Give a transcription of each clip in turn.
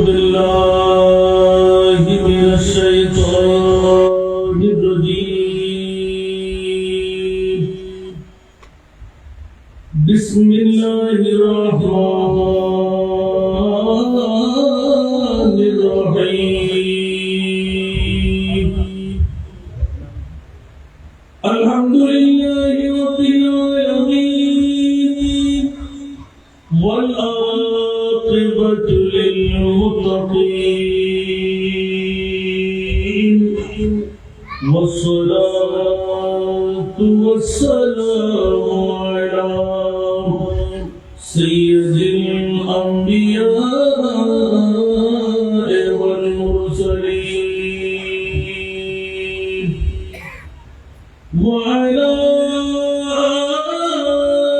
بالله من الشيطان الرجيم بسم الله الرحمن الرحيم الحمد لله رب العالمين والعاقبة للمتقين والصلاة والسلام على سيد الأنبياء والمرسلين وعلى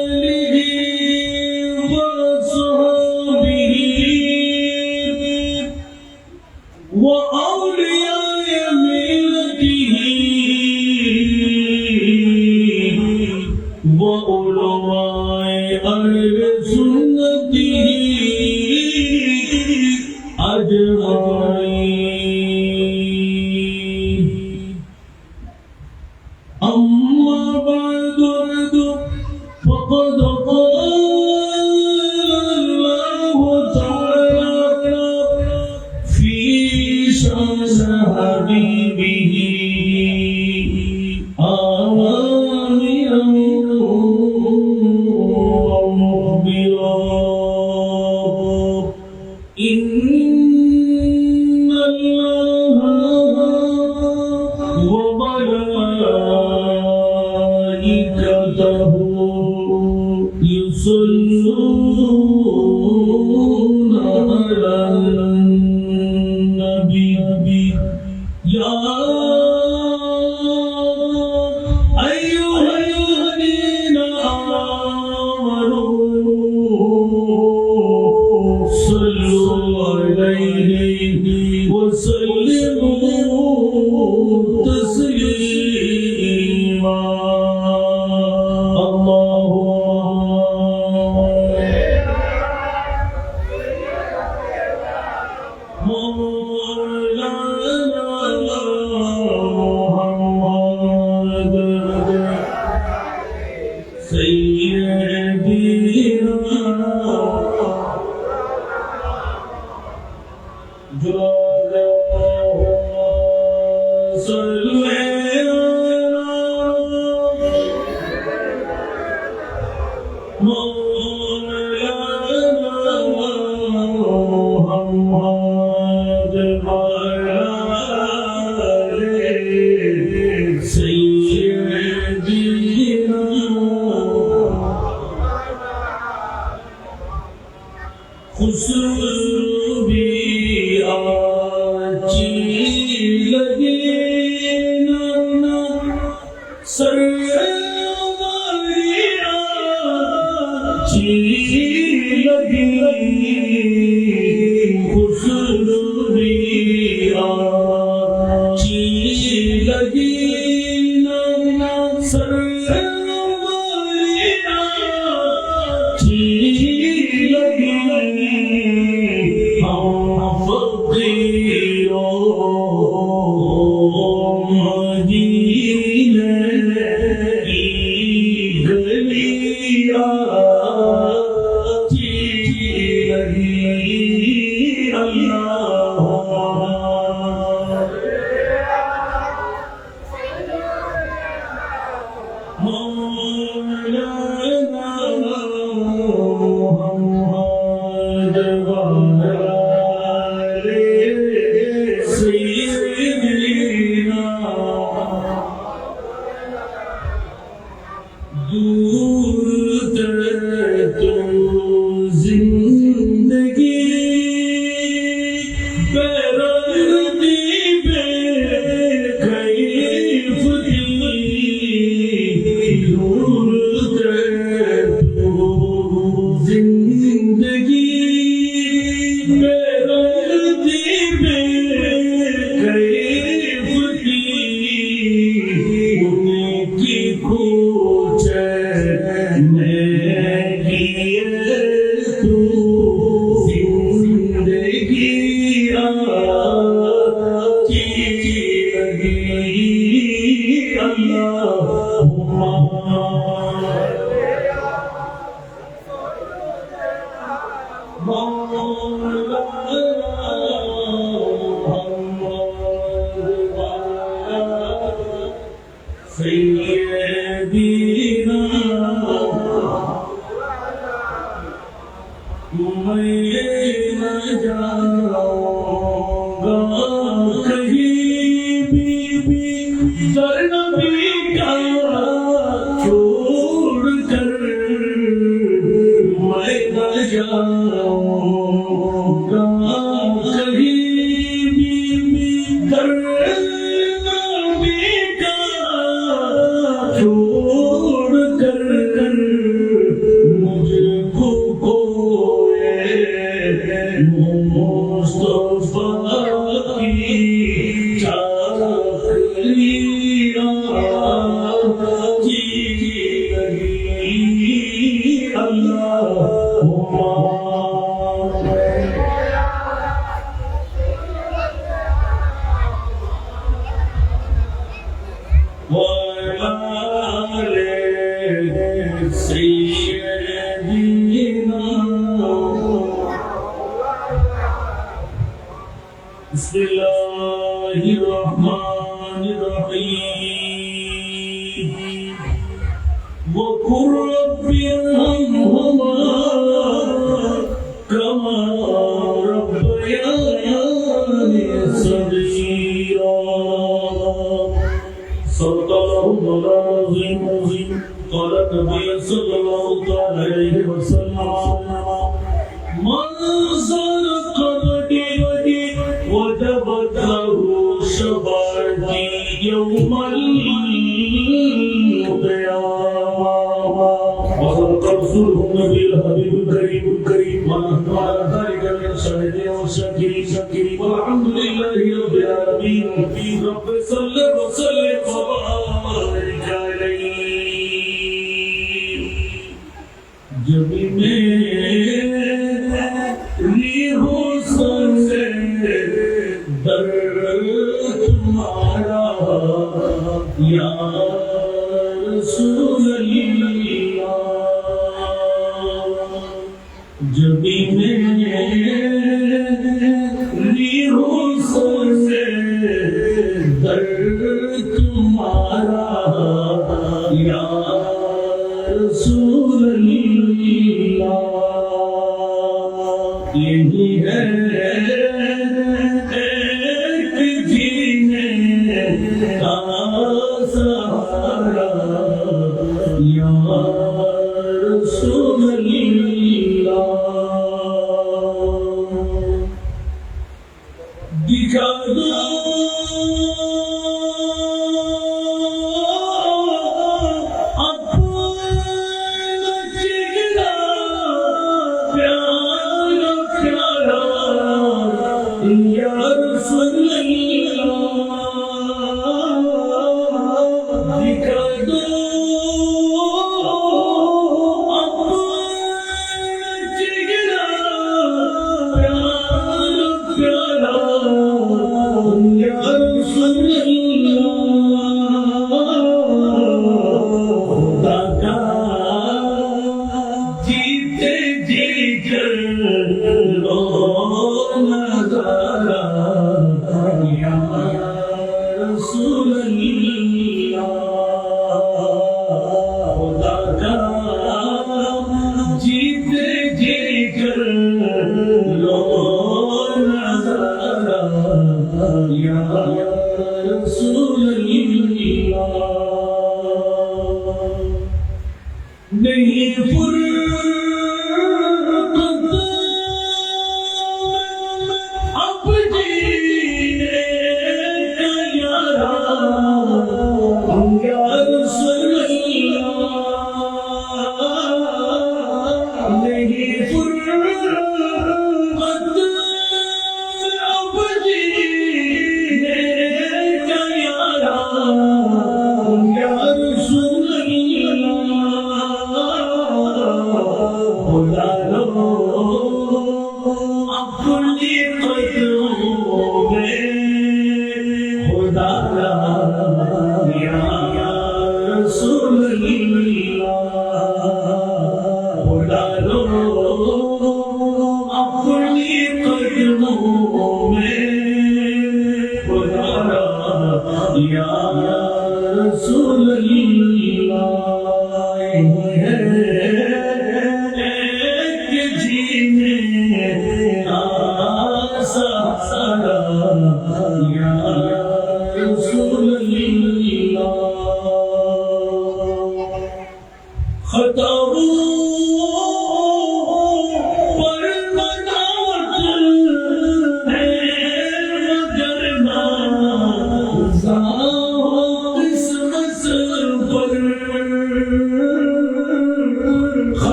آله وأصحابه وأولياء ملته وعلماء أهل سنته أجمعين أما بعد فقد قال الله تعالى في شأن حبيبه آمنا ومخبرا إن الله وملائكته يصلون على النبي يا أيها الذين آمنوا صلوا عليه وسلموا تسليما जिंदगी بسم الله الرحمن الرحيم وقل رب ارحمهما كما ربياني صغيرا صدق الله العظيم قال النبي صلى الله عليه وسلم من زار قبري وجبت له شفاعتي يوم القيامة وصدق رسوله النبي الحبيب الكريم ونحن على ذلك من الشاهدين والشاكرين والحمد لله رب العالمين رب صل وسلم وبارك عليه जब मेरी हुस्न से दर्द तुम्हारा या रसूल अल्लाह जब मेरी हुस्न से दर्द तुम्हारा या रसूल यही है एक जीने का सहारा या रसूल अल्लाह दिखा दो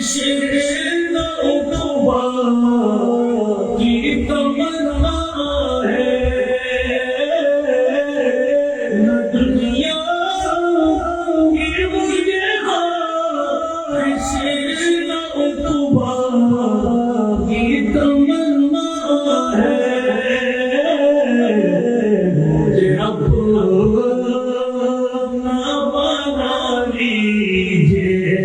हश्र उक़बा की तमन्ना है न दुनिया की मुझे हश्र उक़बा की तमन्ना है मुझे अपना बना लीजिए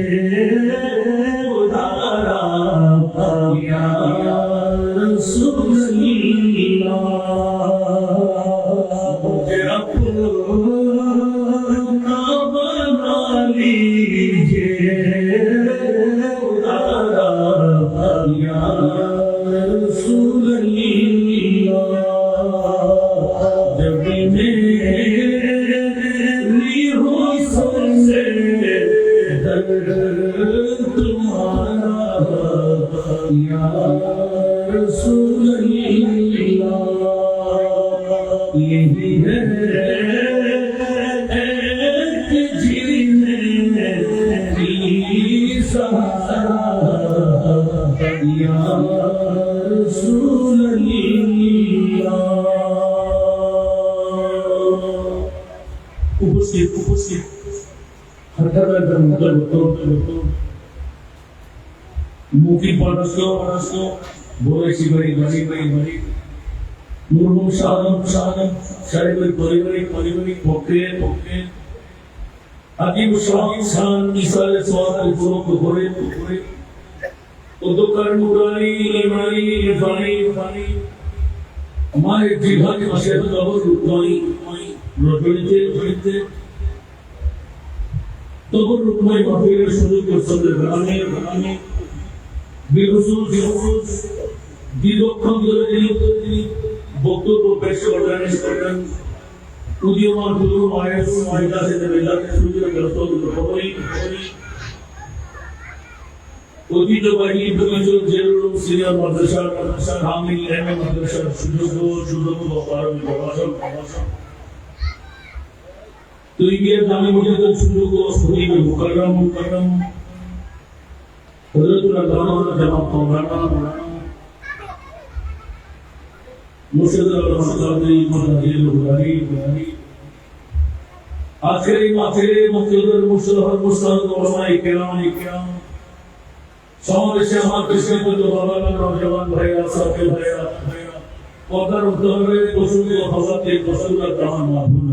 उधारा या रसूल अल्लाह मुझे अपना बना लीजिए उधारा या रसूल अल्लाह जब मेरी हुस्न से तुम्हारा या रसूल अल्लाह यही है कि जीने की सहारा या रसूल अल्लाह উপস্থিত হাটার মুখী পরশ বলেছি বাড়ি মুরমুম সাধন সারিবারিক পারিবারিক পক্ষে আদিম সান ইসালে সোয়াল উপলক্ষ করে উদ্যোগকার নুরানি ইমানি ফানি আমার জিহাদ মাসে খবর উঠই রজনীতে তবর রুকমাই মাহফিলের সুযোগ করতে আমি বিরসুল দীর্ঘক্ষণ ধরে তিনি বক্তব্য পেশ করেন উদীয়মান গুরু মায়ের মাইদাসে বেদাতে সুযোগ খবরই ঐতিহ্যবাহী বগুড়া জেরুল সিনিয়র মাদ্রাসা কামিল এমএ মাদ্রাসার সুযোগ প্রভাষণ তৈরিয়ে দামি মসজিদের সুযোগ ও খতিব মুকাররম হযরতুল আল্লামা জানাব মাওলানা মুর্শিদুল আলম সাহেব মাদারিল বুখারী আখেরি মুক্তিদের মুস্তাদ উলামায়ে কেরাম সমাবেশে আমার কৃষ্ণপূজ্য বাবাগণ নওজওয়ান ভাইরা সাথী ভাইরা পর্দার উদ্ধারে বসুন্ধ হযরতে রাসূলুল্লাহ মাহবুব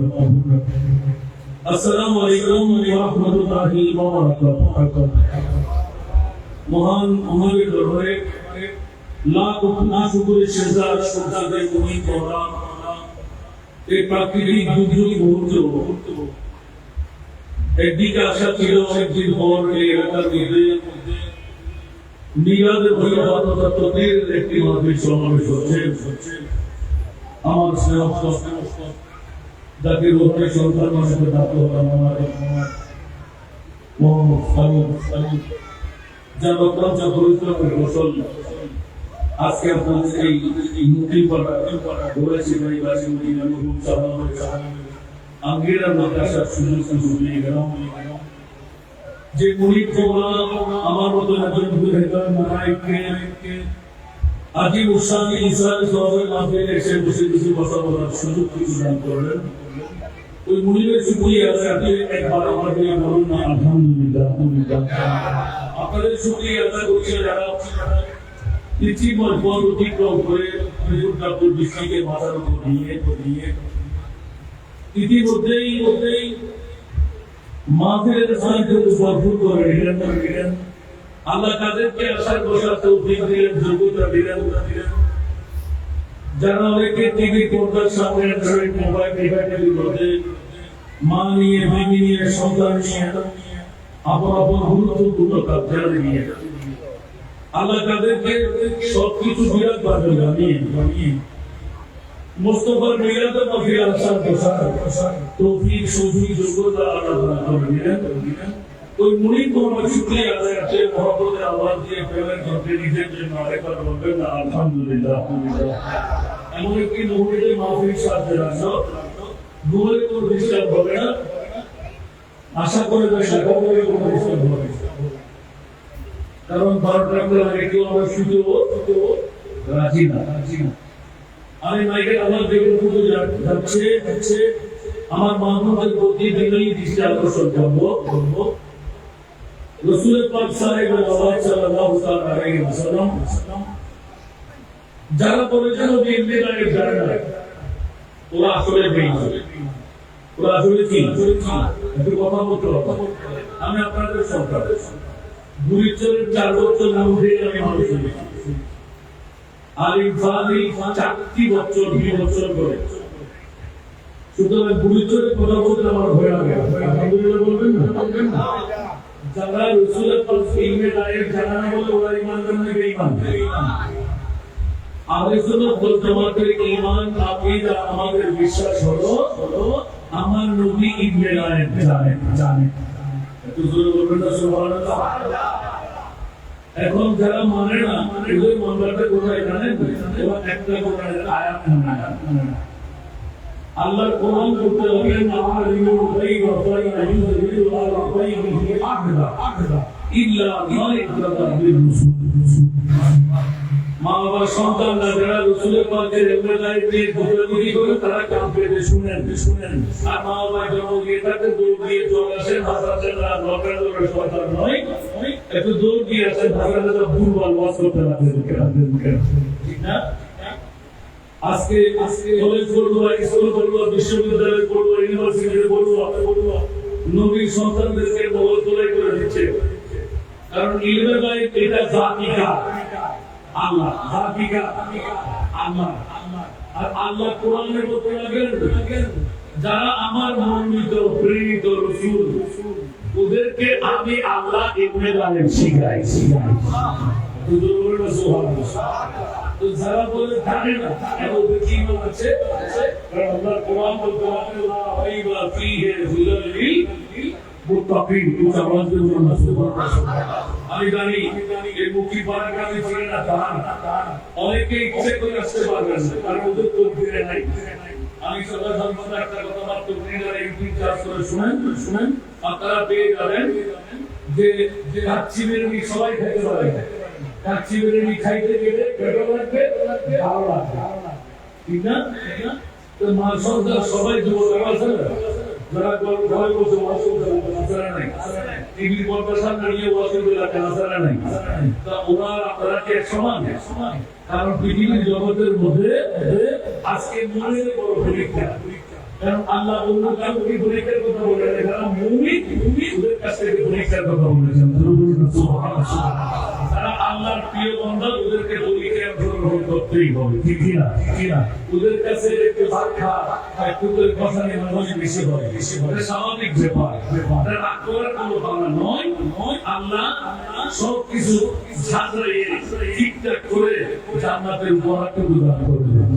আসসালামু আলাইকুম ওয়া রাহমাতুল্লাহি ওয়া বারাকাতুহু মহান আমাদের দরবারে লাখ শুকরিয়া সেজদা আদা করতে মুমিন কোরা এই প্রাকৃতিক দুর্যোগ মুহূর্ত একদিকে আশা ছিল একদিন পর এই এলাকার মধ্যে মিলাদের তত্ত্বের একটি মাহফিল সমাবেশ হচ্ছে আমার স্নেহ জাতির রোহনের সন্তান মানুষের ডাক্তার মোহাম্মদ ফারুক যা বক্তব্য যা পবিত্র গোসল আজকে আপনাদের এই মুক্তি পাড়া বলেছি বাড়িবাসী মদিনা নবুম আঙ্গিরা মাদ্রাসার সুযোগ নিয়ে গেলাম যে মুরিদ কোলা আমার মতো একজন বুঝাইতাম মাইকে আজি উসানি ইসরায়েল সওয়াবের মাহফিলে এসে বসে কথা বলার সুযোগ কিছু দান করলেন ওই মুরিদের শুকরিয়া আদায় আপনি একবার আমার দিয়ে বলুন না আলহামদুলিল্লাহ আপনাদের শুকরিয়া আদায় করছে যারা পৃথিবীর পর অতিক্রম করে হুজুর বিশ্বিকে মাথার উপর নিয়ে ইতিমধ্যেই মাহফিলের সাহায্য ভরপুর করে দিলেন আল্লাহ তাদেরকে আসার বসার তৌফিক দিলেন যোগ্যতা দিলেন যারা অনেকে টিভি পর্দার সামনে ধরে মোবাইল ডিভাইসের মধ্যে মা নিয়ে বিবি নিয়ে সন্তান নিয়ে আপন গুরুত্বপূর্ণ কাজ নিয়ে আল্লাহ তাদেরকে সবকিছু বিরাট ভাবে জানিয়ে মুস্তাফার মিলাদে মাহফিল আসার বসার তৌফিক সুযোগ যোগ্যতা আল্লাহ করে দিলেন ওই মুরিদ মোহাম্মদ শুকরিয়া আদায় আছে মহব্বতের আওয়াজ দিয়ে প্রেমের ঘটে নিজের জন্য আরেকবার বলবেন না আলহামদুলিল্লাহ এমন একটি মুরিদের মাহফিল সাথে রাখো ঘুরে কোনো ডিস্টার্ব হবে না আশা করে শাখা করে কোনো ডিস্টার্ব হবে কারণ 12টা করে আগে কেউ আমার শুধু রাজি না। আমি মাইকের আওয়াজ দেখে শুধু যাচ্ছে আমার মানুষের প্রতি দিনই দৃষ্টি আকর্ষণ করবো রসুল পাক সাল্লাল্লাহু আলাইহি ওয়াসাল্লাম যারা বলেছেন যে ইন্দিরাকে জানে না ওরা আসলে বেঈমান, ওরা আসলে কি একটু কথা বলতে হবে। আমি আপনাদের সরকার বুড়িচরের 4 বছর না উঠে আমি মানুষ হয়েছি, আর ইনফালি 4টি বছর 2 বছর করে। সুতরাং বুড়িচরের কথা বলতে আমার ভয় লাগে। আলহামদুলিল্লাহ বলবেন না? যারা রসুলের পাক ইলমে গায়েব জানা না বলে ওরা ইমানদার না বেঈমান? আহলে সুন্নাত ওয়াল জামাতের ঈমান আকীদা আমাদের বিশ্বাস হলো আমার নবী ইলমে গায়েব জানে। একটু জোরে বলবেন না সুবহানাল্লাহ। এখন যারা মানে না ওদের মামলাটা কোথায় জানেন? ওরা একটা কোরআনের আয়াত মানে না। আল্লাহর কোরআন বলতে হবে আলিমুল গায়ব ওয়া লা ইউযিলু আলা গায়বিহি আহদা ইল্লা মা ইরতাদা বির রাসূল। মা বাবা সন্তানরা যারা রাসূলের পাকের ইলমে গায়েব নিয়ে গুজরাগিরি করে তারা কান পেতে শুনেন। আর মা বাবা যখন এটাকে দৌড় দিয়ে চলে আসেন হাসানেরা নকর শয়তান নয়, একটু দৌড় দিয়ে আসেন হাসানেরা ভুলভাল ওয়াজ করতে লাগেন, ঠিক না? আজকে কলেজ পড়বো, স্কুল পড়বো, বিশ্ববিদ্যালয় পড়বো, ইউনিভার্সিটি পড়বো, নবীর সন্তানদেরকে বগল তোলাই করে দিচ্ছে। কারণ ইলমে গায়েব এটা জাতিকা আল্লাহ, জাতিকা আল্লাহ। আর আল্লাহ কোরআনের মধ্যে লাগেন যারা আমার মনোনীত প্রেরিত রাসূল ওদেরকে আমি আল্লাহ ইলমে গায়েব শিখাই। তো যারা বলে জানে না ওদের কি আছে? কারণ আল্লাহর কোরআন বলতে হবে লা রাইবা ফীহি হুদাল লিল মুত্তাকিন। আমি জানি এই মুক্তি পাওয়ার কাছে ছিল না অনেকে ইচ্ছে করে আসতে পারবেন না, কারণ ওদের তো ফিরে নাই। আমি সদা সর্বদা একটা কথা মাত্র ইউটিউব চার্জ করে শুনেন আপনারা পেয়ে যাবেন যে কাচ্চি বিরিয়ানি সবাই খেতে পারে। কাচ্চি বিরিয়ানি খাইতে গেলে পেটও লাগবে, ভালো লাগবে, ঠিক না? তো মা সন্তান সবাই যুবক আছে না যারা ঘরে বসে ওয়াজ করতে আসরা নাই, টিভি পর্দার সামনে নিয়ে ওয়াজ করতে লাগে আসরা নাই। তা আপনারা কি এক সমান? কারণ পৃথিবীর জগতের মধ্যে আজকে মনের বড় পরীক্ষা। কারণ আল্লাহ অন্য কাউকে পরীক্ষার কথা বলে না, যারা মুমিন ওদের কাছ থেকে পরীক্ষার কথা বলেছেন। যারা আল্লাহর প্রিয় বান্দা ওদেরকে পরীক্ষায় অংশগ্রহণ করতেই হবে, ঠিক না? ওদের কাছে একটু শিক্ষা একটু করে কথা নিয়ে মানুষ বেশি হয়, স্বাভাবিক ব্যাপার। রাগ করার কোনো কারণ নয়। আল্লাহ সবকিছু ঝাঁঝরিয়ে ঠিকঠাক করে জান্নাতের উপহারটা প্রদান করবেন।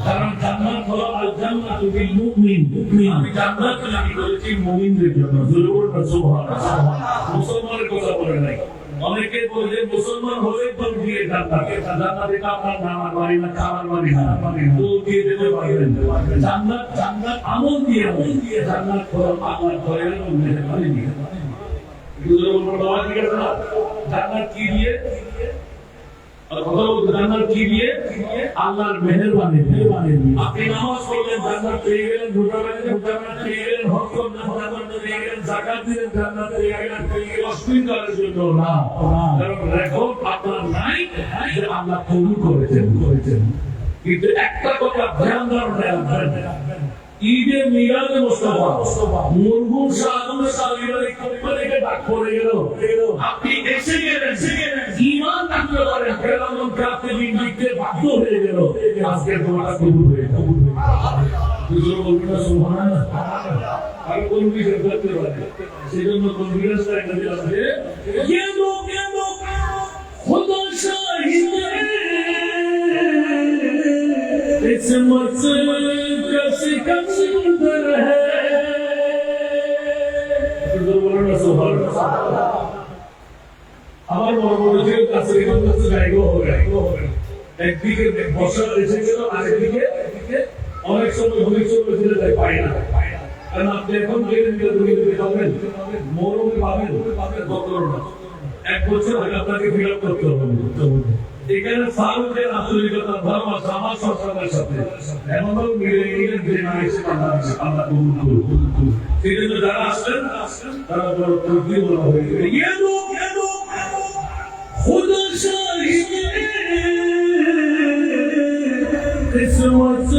কারণ জান্নাত হলো আল জান্নাতু বিল মুমিন। আমি জান্নাত নাকি করেছি মুমিনদের জন্য। জোরে বলুন সুবহানাল্লাহ। মুসলমানের কথা বলে নাই। অনেকে বলে মুসলমান হলে তো দিয়ে জান্নাতে আপনার নামার বাড়ি না, খাবার বাড়ি না, তো দিয়ে দিতে পারবেন। জান্নাত আমল দিয়ে জান্নাত হলো আল্লাহর ঘরের মেহরবানি দিয়ে। জান্নাত কি দিয়ে? জান্নাত কি দিয়ে? আল্লাহর মেহেরবানি। আপনি নামাজ পড়লেন জান্নাত পেয়ে গেলেন, রোজা রাখলেন জান্নাত পেয়ে গেলেন, হজ করলেন জান্নাত পেয়ে গেলেন, যাকাত দিলেন জান্নাত পেয়ে গেলেন। অস্বীকারের জন্য না, কারণ রেকর্ড আপনার নাই যে আল্লাহ কবুল করেছেন। কিন্তু একটা কথা ধ্যান রাখবেন, ঈদে মিলাদে মুস্তাফা মরহুম শাহজাহান সাহেবের কোম্পানিকে ডাক পড়ে গেল, আপনি এসে গেলেন, ঈমান রাখতে পারেন, ফেরাউন কাফে দিতে বাধ্য হয়ে গেল, আজকে দোয়া কবুল হয়ে গেল। দুজন বলবেন না সুবহানাল্লাহ। আর কোন বিষয় করতে পারে সেজন্য কনফিডেন্স একটা দিলাম যে ये लोग खुदा शाहिद किस्मत का सिकंदर है। আমার বড় বড় যে কাছে জায়গা হবে, একদিকে বর্ষা এসে গেল, আরেকদিকে অনেক সময় ভবিষ্যৎ ফিরে যায়, পায় না। কারণ আপনি এখন গেলেন পাবেন, মরমে পাবেন, বদল না। 1 বছর আগে আপনাকে ফিল আপ করতে হবে। এখানে ফারুকের আন্তরিকতা ভালোবাসা আমার সরকারের সাথে এমনও মিলে গেলে যে না এসে আল্লাহ কবুল করুন। সেই জন্য যারা আসলেন তারা বড় তকদির বলা হয়ে গেছে। खुदा शाहिद किस्मत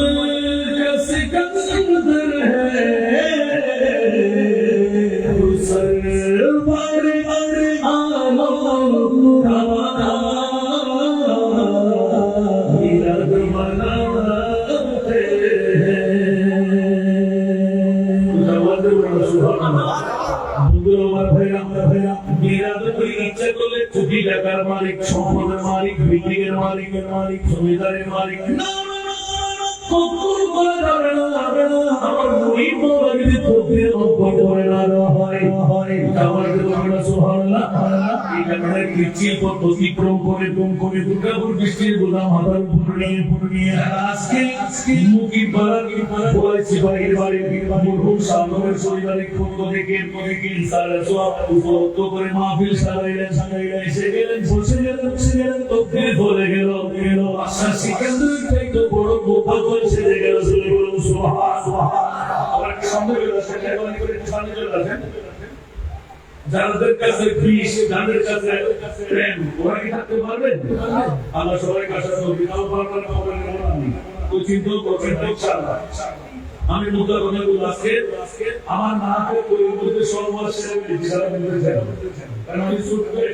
का सिकंदर है सरवर आलम का मिलाद मनाते हैं। सुभान अल्लाह। মিলাদ করে ইচ্ছা করলে কোটি টাকার মালিক, সম্পদের মালিক, বিল্ডিংয়ের মালিক, জমিদারের মালিক না কবুল করা যাবে না। আমার মুরিদ বাবা যদি তকদীর কবুল করে না হয় আমার বলুন সুবহানাল্লাহ। এই কারণে কিচ্ছি পথ অতিক্রম করে দুর্গাপুর বৃষ্টির গোদাম হাতার উপর নিয়ে আজকে মুখি পাড়ার বলেছি বাড়ির মরহুম সাগরের পরিবারের পক্ষ থেকে সারা সওয়াব উপলব্ধ করে মাহফিল সাজাইলেন এসে গেলেন বসে গেলেন তকদীর বলে গেল আশা সিকান্দার চাইতে বড় গোপাল বসে গেল। বলুন সুবহানাল্লাহ। আবার সামনে গেল সেটা করে সামনে চলে আসেন। যাদের কাছে বিষ, যাদের কাছে প্রেম, ওরা কি থাকতে পারবেন? আল্লাহ সবাই কাছে বিনাও পারবেন না। ওই চিন্তা করছেন ইনশাআল্লাহ। আমি মুদ্রা কথা বলবো আজকে আমার নাকে ওই মধ্যে সর্বশেষ সারা মিলতে চাই, কারণ আমি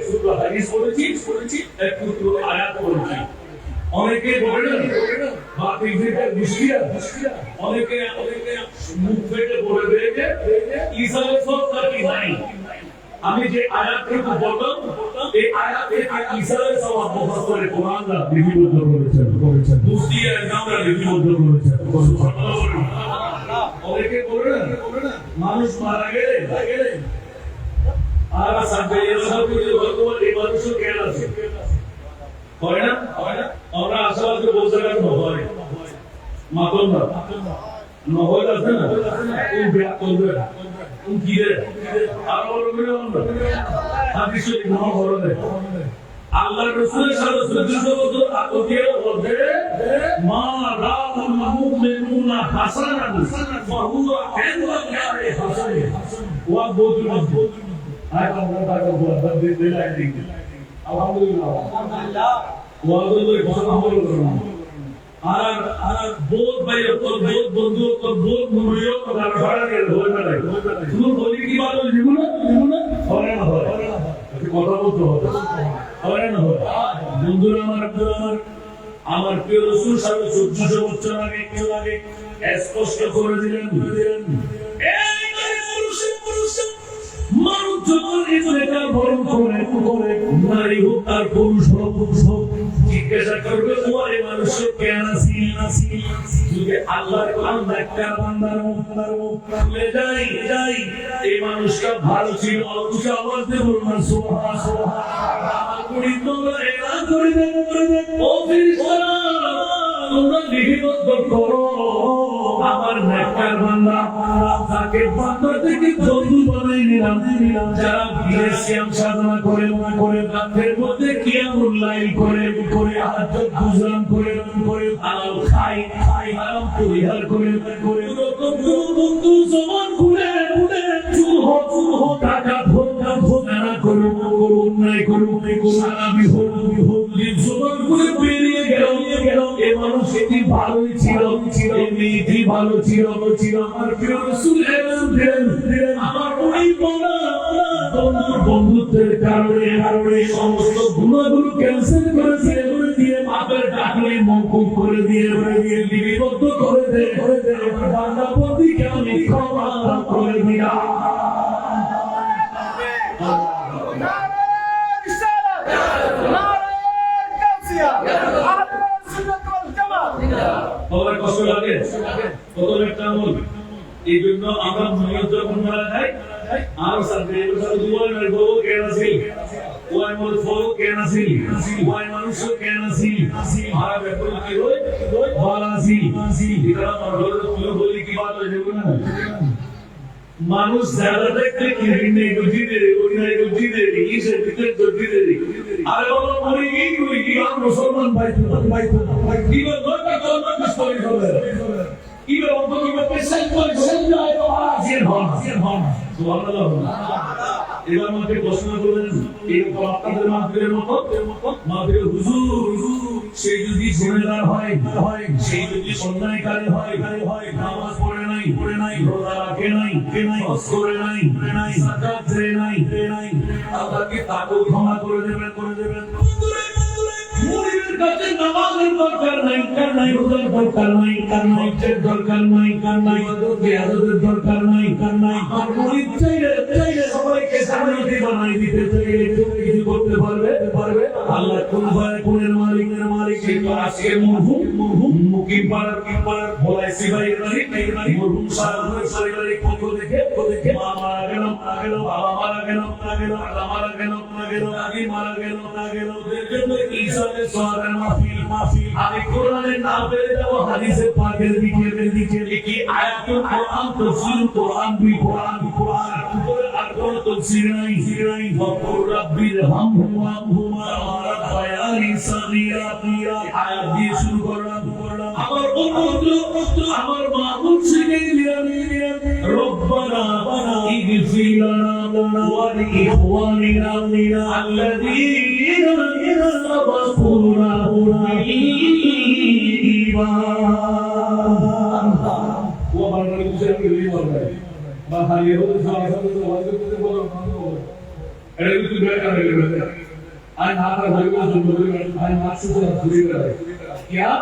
ছোট হাদিস পড়েছি একটু আয়াত পড়েছি। অনেকে বলেন বাতিল থেকে মুশকিল, অনেকে মুখ থেকে বলে দেয় যে ইসরায়েল সরকার কি নাই। আমি যে আয়াত থেকে বললাম এই আয়াত থেকে ইসরায়েল সওয়াব মুখস্থ করে কোরআন লিপিবদ্ধ করেছেন মুফতি আমরা লিপিবদ্ধ করেছেন। অনেকে বলেন মানুষ মারা গেলে আর বর্তমান এই মানুষও কেন আছে হয় না। আমরা আশাবাদে বলতে পারবো হয় মাতন নহল আছে না কোন ব্যাক করবে কোন কি রে আর বলবে হাদিস শরীফ নাম বলে আল্লাহর রাসূলের সাল্লাল্লাহু আলাইহি বলতে মা রাআল মুমিনুনা হাসানান ফাহুয়া ইনদাল্লাহি হাসান ওয়া বুদুল আয় আল্লাহ তাআলা বলে দিলেন আলহামদুলিল্লাহ ওয়াদুল বসামল আর বহুত ভাই তোর বহুত বন্ধু তোর বহুত মুরিও তোর ভাড়া দিয়ে হই না তুমি বলি কি বলো জীবনে হয় না কথা বলতে হয় না বন্ধুরা আমার প্রিয় রাসূল সাল্লাল্লাহু আলাইহি ওয়াসাল্লাম 1400 বছর আগে স্পষ্ট করে দিলেন এই মানুষ মানুষ যখন এটা বরং করে নারী হোক আর পুরুষ হোক জিজ্ঞাসা করবে ওরে মানুষ কেন আসি যদি আল্লাহর কোরআন একটা বান্দার মুখ খুলে যাই এই মানুষটা ভালো ছিল অথচ আওয়াজ দিয়ে বলুন সুবহানাল্লাহ। আমার মুরিদ তোমরা এলান করে দেন ও ফেরেশতারা তোমরা লিপিবদ্ধ করো আমার নেককার বান্দা তাকে বান্দা থেকে বন্ধু বানাই নিলাম যারা বিদেশিয়াম সাধনা করে রাতের মধ্যে কিয়ামুল লাইল করে হাজ্জাত গুজরান করে হালাল খাই হারাম পরিহার করে এরকম বন্ধু জমান ঘুরে চুল হো টাকা ভোগ না করো অন্যায় করো সালামি হোক জমান ঘুরে বেরিয়ে গেল এই মানুষ এটি ভালোই ছিল এমনিটি ভালো ছিল আমার প্রিয় রাসূল এলেন আমার ওই বন্ধুত্বের কারণে সমস্ত গুনাহগুলো ক্যান্সেল করেছে দিয়ে পাপের টাকলি মওকুফ করে দিয়ে লিপিবদ্ধ করে দে বান্দা বন্দীকে আমি ক্ষমা করে দিলাম। কষ্ট লাগে কত একটা আমল এই জন্য আমরা নিয়ত যখন মারা যায় আর সাথে দুয়ার বউ কেন আছিল ওই মল ফল কেন আছিল ওই মানুষ কেন আছিল আর ব্যাপার কি হয় ভালো আছিল এটা আমরা বলি কি বাত হয়ে যাবে না মানুষ যারা দেখতে কিনে গজিতে ওই গজিতে ইসে ভিতরে গজিতে আরে বাবা মরি কি আর মুসলমান ভাই কি বলবো তো স্টোরি হবে কি বলবো কি পেশেন্ট করে যায় তো আসেন হন সুবহানাল্লাহ এবার আমাকে প্রশ্ন করলেন এই আপনাদের মাহফিলের মতো মাহফিলের হুজুর সেই যদি গুনাহগার হয় সেই যদি অন্যায়কারী হয় নামাজ পড়ে নাই রোজা রাখে নাই হজ করে নাই যাকাত দেয় নাই আল্লাহকে তাকে ক্ষমা করে দেবেন মুরিদের কাছে নামাজের দরকার নাই রোজার দরকার নাই হজ্জের দরকার নাই জিহাদের দরকার নাই আর মুরিদ চাইলে সবাইকে জান্নাতি বানাই দিতে চাইলে কিছু করতে পারবে আল্লাহ কোনের মালিক সেই তো আজকে মরহুম মুকিম পাড়ার ভোলাই সিবাইয়ের বাড়ি মরহুম সারিবাড়ির পক্ষ দেখে মা মারা গেল বাবা মারা গেল আল্লাহ মারা গেল আগে মারা গেল ঈসানের সোয়াবের মাহফিল আমি কোরআনের না পেরে যাব হাদিসে পাকের দিকে কি আয়াতুল কোরআন তাফসীরুল কোরআন কোরআন আর কোন তাফসীর নাই ওয়াকুর রাব্বির হামহুমা রাব্বায়ানি সাগীরা আয়াত দিয়ে শুরু করলাম আমার উম্মত আমার মাহবুব শিখিয়ে দিলেন রব্বানা ইগফির লানা ওয়া লিইখওয়ানিনা আল্লাযীনা সাবাকুনা বিল ঈমান ওয়া বারকাতুহু ফিল ওয়ালাদ বা হালিয়ে হতে সাহায্য করতে বলো এটা কিন্তু বেটা হয়ে গেল আর না তার ভাই বলে ভাই মাসু করে ঘুরে বেড়ায় क्या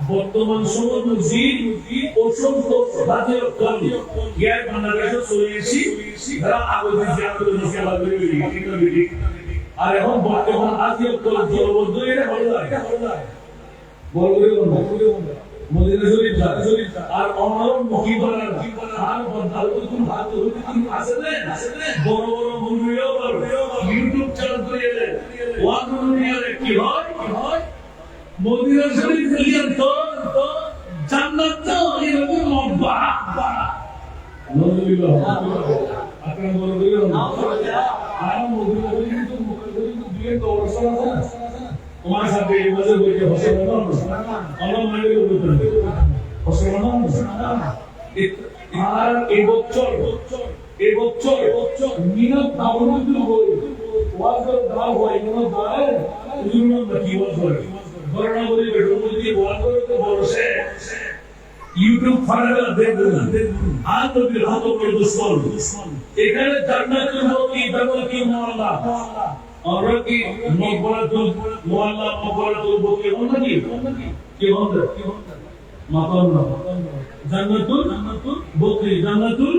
বর্তমান সময় মসজিদ অসংখ্য হাজার কম ইয়ার বাংলাদেশে চলেছি যারা আগে যে আমাদের দেশে লাগবে ঠিক আর এখন বর্তমান আজিও কল জলবদ্ধ এটা হলো বলবে মদিনা শরীফ আর অনলাইন মুখী বানার আর বদল তুমি হাত হইতে তুমি আসলে বড় মুরগিও ইউটিউব চ্যানেল করে এলেন ওয়াজ দুনিয়ারে কি হয় মদিনা শরীফ লিয়ান তো জান্নাত তো এরকম লম্বা নজরুল্লাহ আপনারা বলবেন আর মদিনা শরীফ তো দুই তো বর্ষ আছে তোমার সাথে এই বছর বইতে হসে না আমরা মানে বলতেন হসে না আর এই বছর মিনা তাওরুদ বই ওয়াজ দাও হয় না দাও উজুর না কি ওয়াজ করে করোনা বলি বেটো বলি ওয়াজ করে তো বলছে ইউটিউব ফাড়া দেখুন আর তো বিরত করে দুশ্মন এখানে জান্নাতুল মকি বেগল কি মোল্লা और की मकबरतुल मोहल्ला मकबरतुल बकी होना की होता मकाम जन्नतुल बकी जन्नतुल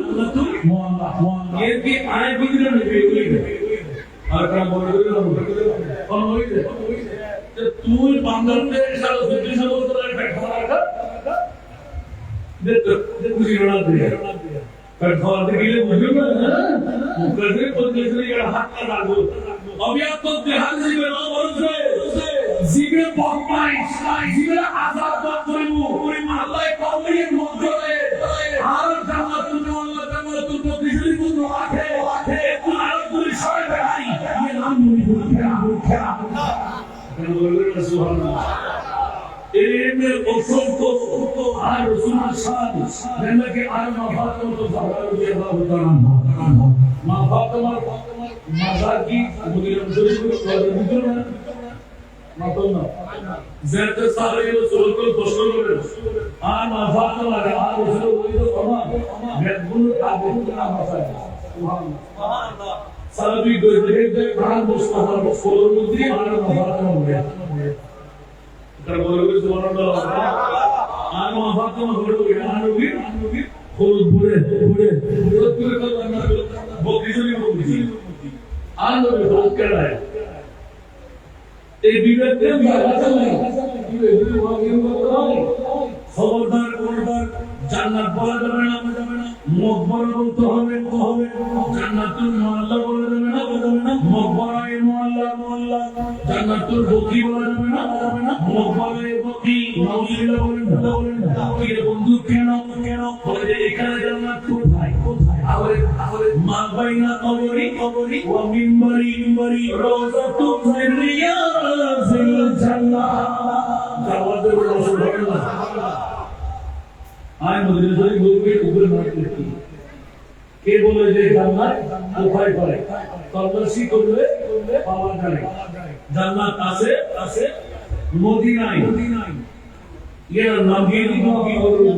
मोहल्ला ये की आए बिगड़ नहीं और क्या बोल रहे हो कौन होई है तो तू बांग्लादेश साल सुधी साल तो बैठा रहा देख कुछ बना दिया बैठा के लिए मुझे ना मुकदमे को दूसरी का हाथ का लागू अभी आप तो ध्यान से बेरो बोलते जीवे बकमाई जीवे आजाद बात करू पूरी मोहल्ला कौमी मौजूद है हर जगह तुमने वाला जगह तुमको बिजली को तो आखे तुम्हारा पूरी शहर में आई ये नाम नहीं क्या बोल सुभान अल्लाह इनमें असंख्य আর রাসূলের শান যেটাকে আর মা ফাতেমা তো জাহরা রাদিয়াল্লাহু তাআলা মা ফাতেমার মাজার কি মদিনা শরীফের ভিতরে না মাতনা যেতে সারে রাসূলকে প্রশ্ন করে আর মা ফাতেমা আর রাসূল ওই তো আমার মেদগুলো আগে না মাসায় সুবহানাল্লাহ সাহাবী গইতে প্রাণ মুস্তাফার ফলোর মধ্যে আর মা ফাতেমা বলে তার বলবে সুবহানাল্লাহ আর মা ফাতেমা বলে আনবি হলুদ বুড়ে করলাম বকরিজলি বকরি আনবি হলুদ কেড়ায় এই বিবেককে ভাষা নাই খবরদার জান্নাত বলা যাবে না মকবরা বলতে হবে জান্নাতুল মুআল্লা বলা যাবে না মকবরায়ে মুআল্লা জান্নাতুল বকি বলা যাবে না মকবরায়ে বকি নাউজুবিল্লাহ বলেন না বন্ধু কেন বলে এখানে জান্নাত কোথায় মা বাইনা কবরি ওয়া মিম্বারি রওজাতুম মিন রিয়াজিল জান্নাহ দাওয়াতের সুবহানাল্লাহ আয় মদিনায় বলবে উপরে মারতে কে বলে যে জান্নাত কোথায় পারে তল্লাশি করলে পাওয়া যায় জান্নাত আছে মদিনায় এর নামে কি করবে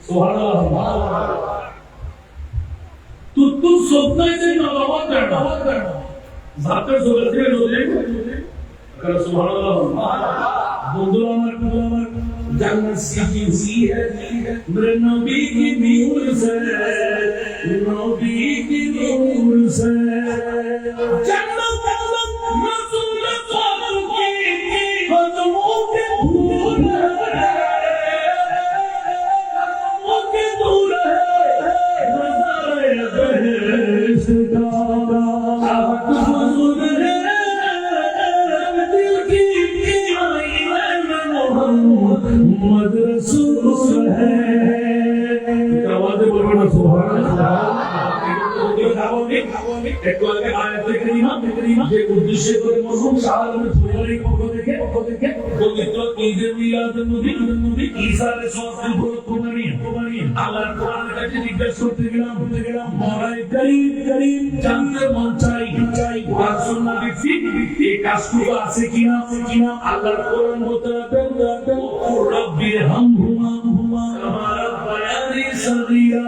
সুবহানাল্লাহ তু সবটাই যে নবাব করনা জাতের জগতে রোজে কর সুবহানাল্লাহ বন্ধু আমার জান্নাত সিকি হুই মেরে নবী কি নূর সে নবী কি নূর সে জান্নাত রাসূল পাক কি কদমों के धूल है ओके दूर है नजारे बहश्त का अब हुजूर है दिल की आईने में मोहम्मद रसूल है आवाज बोलो ना सुभान अल्लाह একটু আগে আয়াতে কারিমা যে উদ্দেশ্য করে মরহুম শাহাদাতের পরিবারের পক্ষ থেকে পবিত্র ঈদে মিলাদুন নবী ঈসা আলাইহিস সালাম কুরবানি আল্লাহর কোরআনের কাছে জিজ্ঞাসা করতে গেলাম মওলাই করিম জানতে মন চাই রাসূল নবী ঠিক এই কাজগুলো আছে কিনা আল্লাহর কোরআন বলতে রাব্বি হামহুমা কামা রাব্বায়ানি সগীরা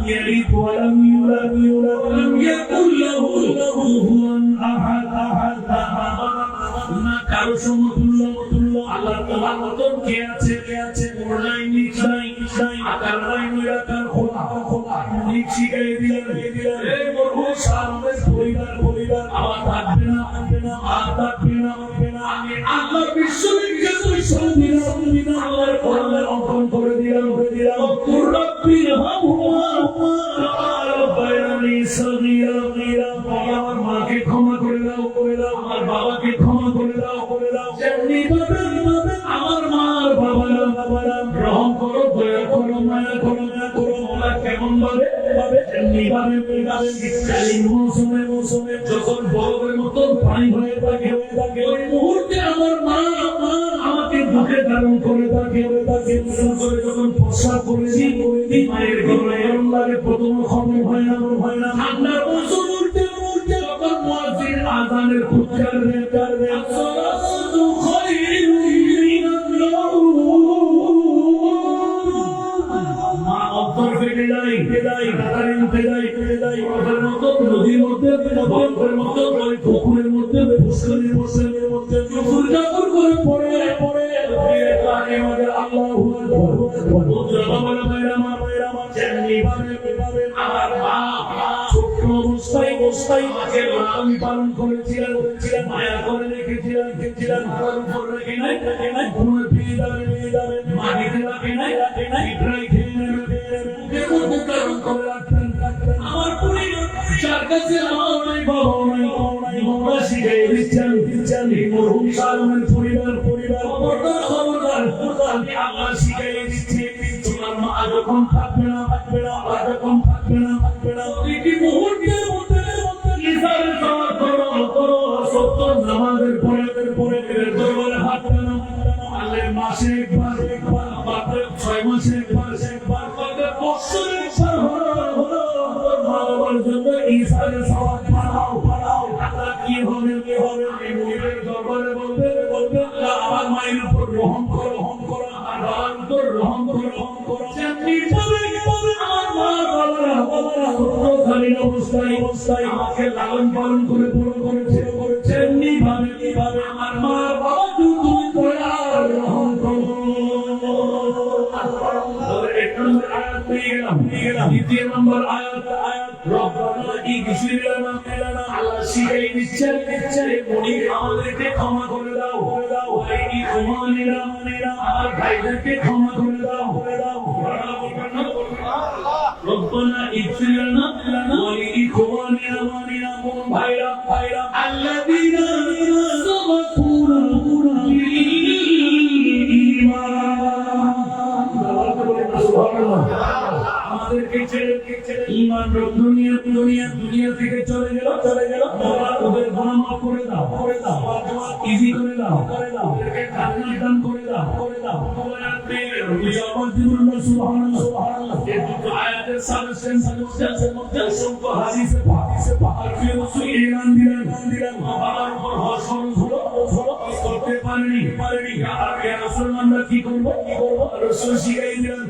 يلد ولم يولد ولم يكن له كفوا احد না কারো সমতুল্য আল্লাহ তাআলার মতন কে আছে ওলাই নিশ্চয় আকার নাই নিরাকার খোদা নিচি গায়ে দিলেন এই মরহু সামনে পরিবার আবার থাকবে না আমি আল্লাহ বিশ্ববিখ্যাত সংবিধান আল্লাহর কোরআনে অঙ্কন করে দিলাম রব্বির হামহুমা রব্বায়ানি সগীরা আমার মাকে ক্ষমা করে দাও আমার বাবাকে ক্ষমা করে দাও যেমনি ভাবে আমার মার বাবারা গ্রহণ করো দয়া করো মায়া করো আল্লাহ কেমন ভাবে যেমনি ভাবে শীতকালীন মৌসুমে যখন বরফের মতো পানি হয়ে থাকে ওই মুহূর্তে আমার মা আমাকে বুকে ধারণ করে থাকে যখন প্রসাদ করেছি মায়ের গরম লাগে প্রথম খবর হয় না ঠান্ডার মৌসুম উঠতে যখন মুয়াজ্জিন আযানের ফুৎকার দেয় আসসালাতু খায়রুম মিনান নাওম মা অন্তর ফেটে যায় ওদের মতো নদীর মধ্যে বরফের মতো ওই পুকুরের মধ্যে পুষ্করিণীর মধ্যে ফুরকাপুর করে পড়ে আল্লাহু আকবার জামানা মায়েরা যেমনি ভাবে আমার মা ছোট অবস্থায় মাকে লালন পালন করেছিলেন মায়া করে রেখেছিলেন তার উপর রেখে নাই ঘুমে ফিরে যাবে মাটিতে রাখে নাই পিঁপড়ায় খেয়ে নেবে বুকের ধারণ করে রাখতেন আমার পরিবার যার কাছে মা নাই বাবা নাই বাবা শিখিয়ে দিচ্ছেন এই মরহুম সালমের পরিবার খবরদার আমি আল্লাহ শিখিয়ে দিচ্ছি তোমার মা যখন থাকবে না প্রতিটি মুহূর্তের মধ্যে ইসারে সাওয়ার করো সত্য নামাজের পরে দরবারে হাত টানো আল্লাহর মাসে একবার বাপরে 6 মাসে একবার বাপরে বছরে একবার হলো মা বাবার জন্য ইসারে সাওয়ার বাড়াও আল্লাহ কি হবে এই মুহূর্তের দরবারে বলবে আল্লাহ আমার মায়ের উপর রহম করো আর বাবার উপর রহম করো যেমনি বলে আমার মা বাবারা খালি অবস্থায় আমাকে লালন পালন করে বড় করেছে যেমনি ভাবে আমার মা বাবা তুমি দয়া রহম করো এক নম্বর আয়াত পেয়ে গেলাম দ্বিতীয় নম্বর আয়াত রব্বানা ইগফির লানা আল্লাহ শিখিয়ে দিচ্ছেন মনির আমাদেরকে ক্ষমা করে দাও এই ইমানেরা আমার ভাইদেরকে ক্ষমা করে দাও ربنا اغفر لنا ولإخواننا ভাইরা الذين سبقونا بالإيمان সুবহানাল্লাহ আমাদেরকে ছেড়ে ঈমান দুনিয়া থেকে চলে গেল বাবা ওদের গুনাহ মাফ করে দাও ইজি করে দাও ওদেরকে জান্নাত দান করে দাও সুবহানাল্লাহ এই দুটো আয়াতের সাবস্টেন্সের মধ্যে অসংখ্য হাদিসে পাক রাসূল ঈমান দিলেন বাবার উপর হজ হলো করতে পারেনি আর ইয়া রাসূল আমরা কি করব রাসূল শিখাই দিলেন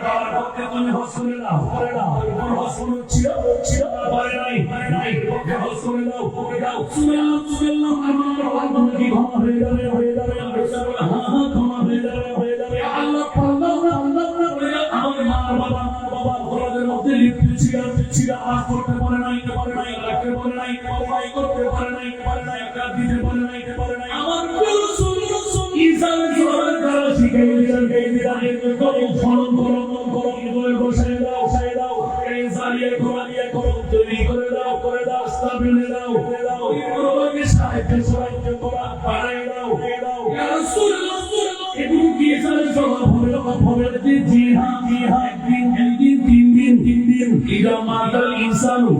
বাবার পক্ষে তুমি হজ করে দাও হজ ছিল পারে নাই পক্ষে হজ করে দাও সুবহানাল্লাহ আমার কি ক্ষমা হয়ে যাবে হ্যাঁ ক্ষমা হয়ে যাবে আল্লাহ আমার মা বাবা ঘোড়াদের মধ্যে লিপ্ত ছিল আর করতে পারে নাই রাখতে পারে নাই করতে পারে নাই কাজ দিতে পারে নাই আমার রাসূল ঈসার জোরে দ্বারা শিখাই দিলেন ফলন করো বসায় দাও এই জারিয়া করো তৈরি করে দাও স্থাপনে দাও প্রবাহকে সাহায্য করা বাড়াই দাও ইয়া রাসূলুল্লাহ এগুলো কি এখানে জবাব হবে জি হ্যাঁ তিন দিন ইদা মাতাল ইনসানু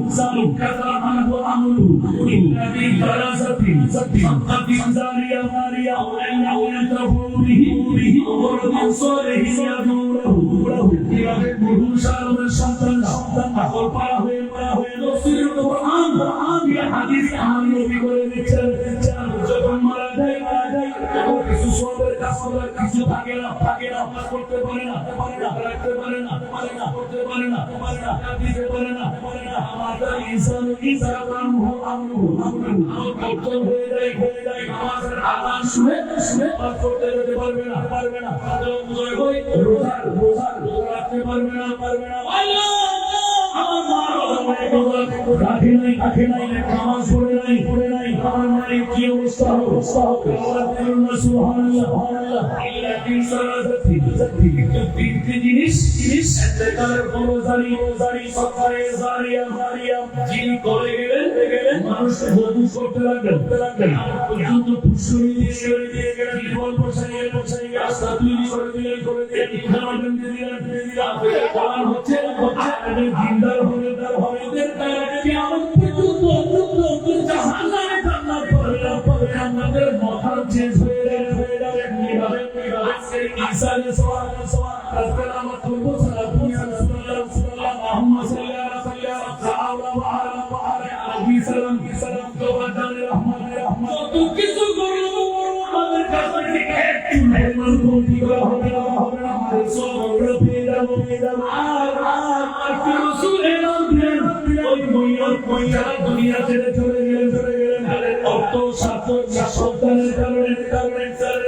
কাযা আনহু আমলু ইল্লাযী ফারাসাতিন সাকাতিন জারিয়া আও ইয়াতাফুরিহি ওয়া সালিহিন ইয়াদুরুহু ইলাহি মুরসালের সন্তান আকল পারা হয়ে নসির কুরআন হাদিস আমার নবী বলে দিচ্ছেন যখন মারা যায় কিছু সবের কাসবের কিছু থাকে না আমরা করতে পারে না রাখতে পারে না করতে পারে না দিতে পারে না আমাদের ইনসান আমলু কত হয়ে যায় আমাদের আযান শুনে পাঠ করতে যেতে পারবে না বুঝাই হই রোজা রাখতে পারবে না আল্লাহ আমার মা রাখে নাই নামাজ পড়ে নাই আমার মায়ের কি অবস্থা হবে সুবহানাল্লাহ ইল্লাতি সালাতি তিনটি জিনিস ইন্তেকালের পর জারি সফরে জারিয়া যিনি করে গেলেন মানুষ বহু করতে লাগলেন পর্যন্ত পুষ্করি দিয়ে গেলেন বল বসাইয়ে রাস্তা তৈরি করে দিলেন খাবার দিলেন কোরআন হচ্ছে দিনদার হবে এদের কারণে কিয়ামত পর্যন্ত জাহান্নামে জান্নাত পাবে আমাদের মাথা চেঞ্জ হয়ে যাবে কিভাবে আজকে ঈসা আলাইহিস সালাম রাসূল আমার করবো সাল্লাল্লাহু মুহাম্মদ সাল্লাল্লাহু আলাইহি সাল্লাম তো বাদানে রহমান কত কিছু করলো আমাদের কাছে থেকে একটু মেহমান বন্দি করা হবে না আমাদের সব পেয়ে যাবো আর রাসূল এলান দিলেন ওই মহিলা দুনিয়া ছেড়ে চলে গেলেন অর্থ সন্তানের কারণে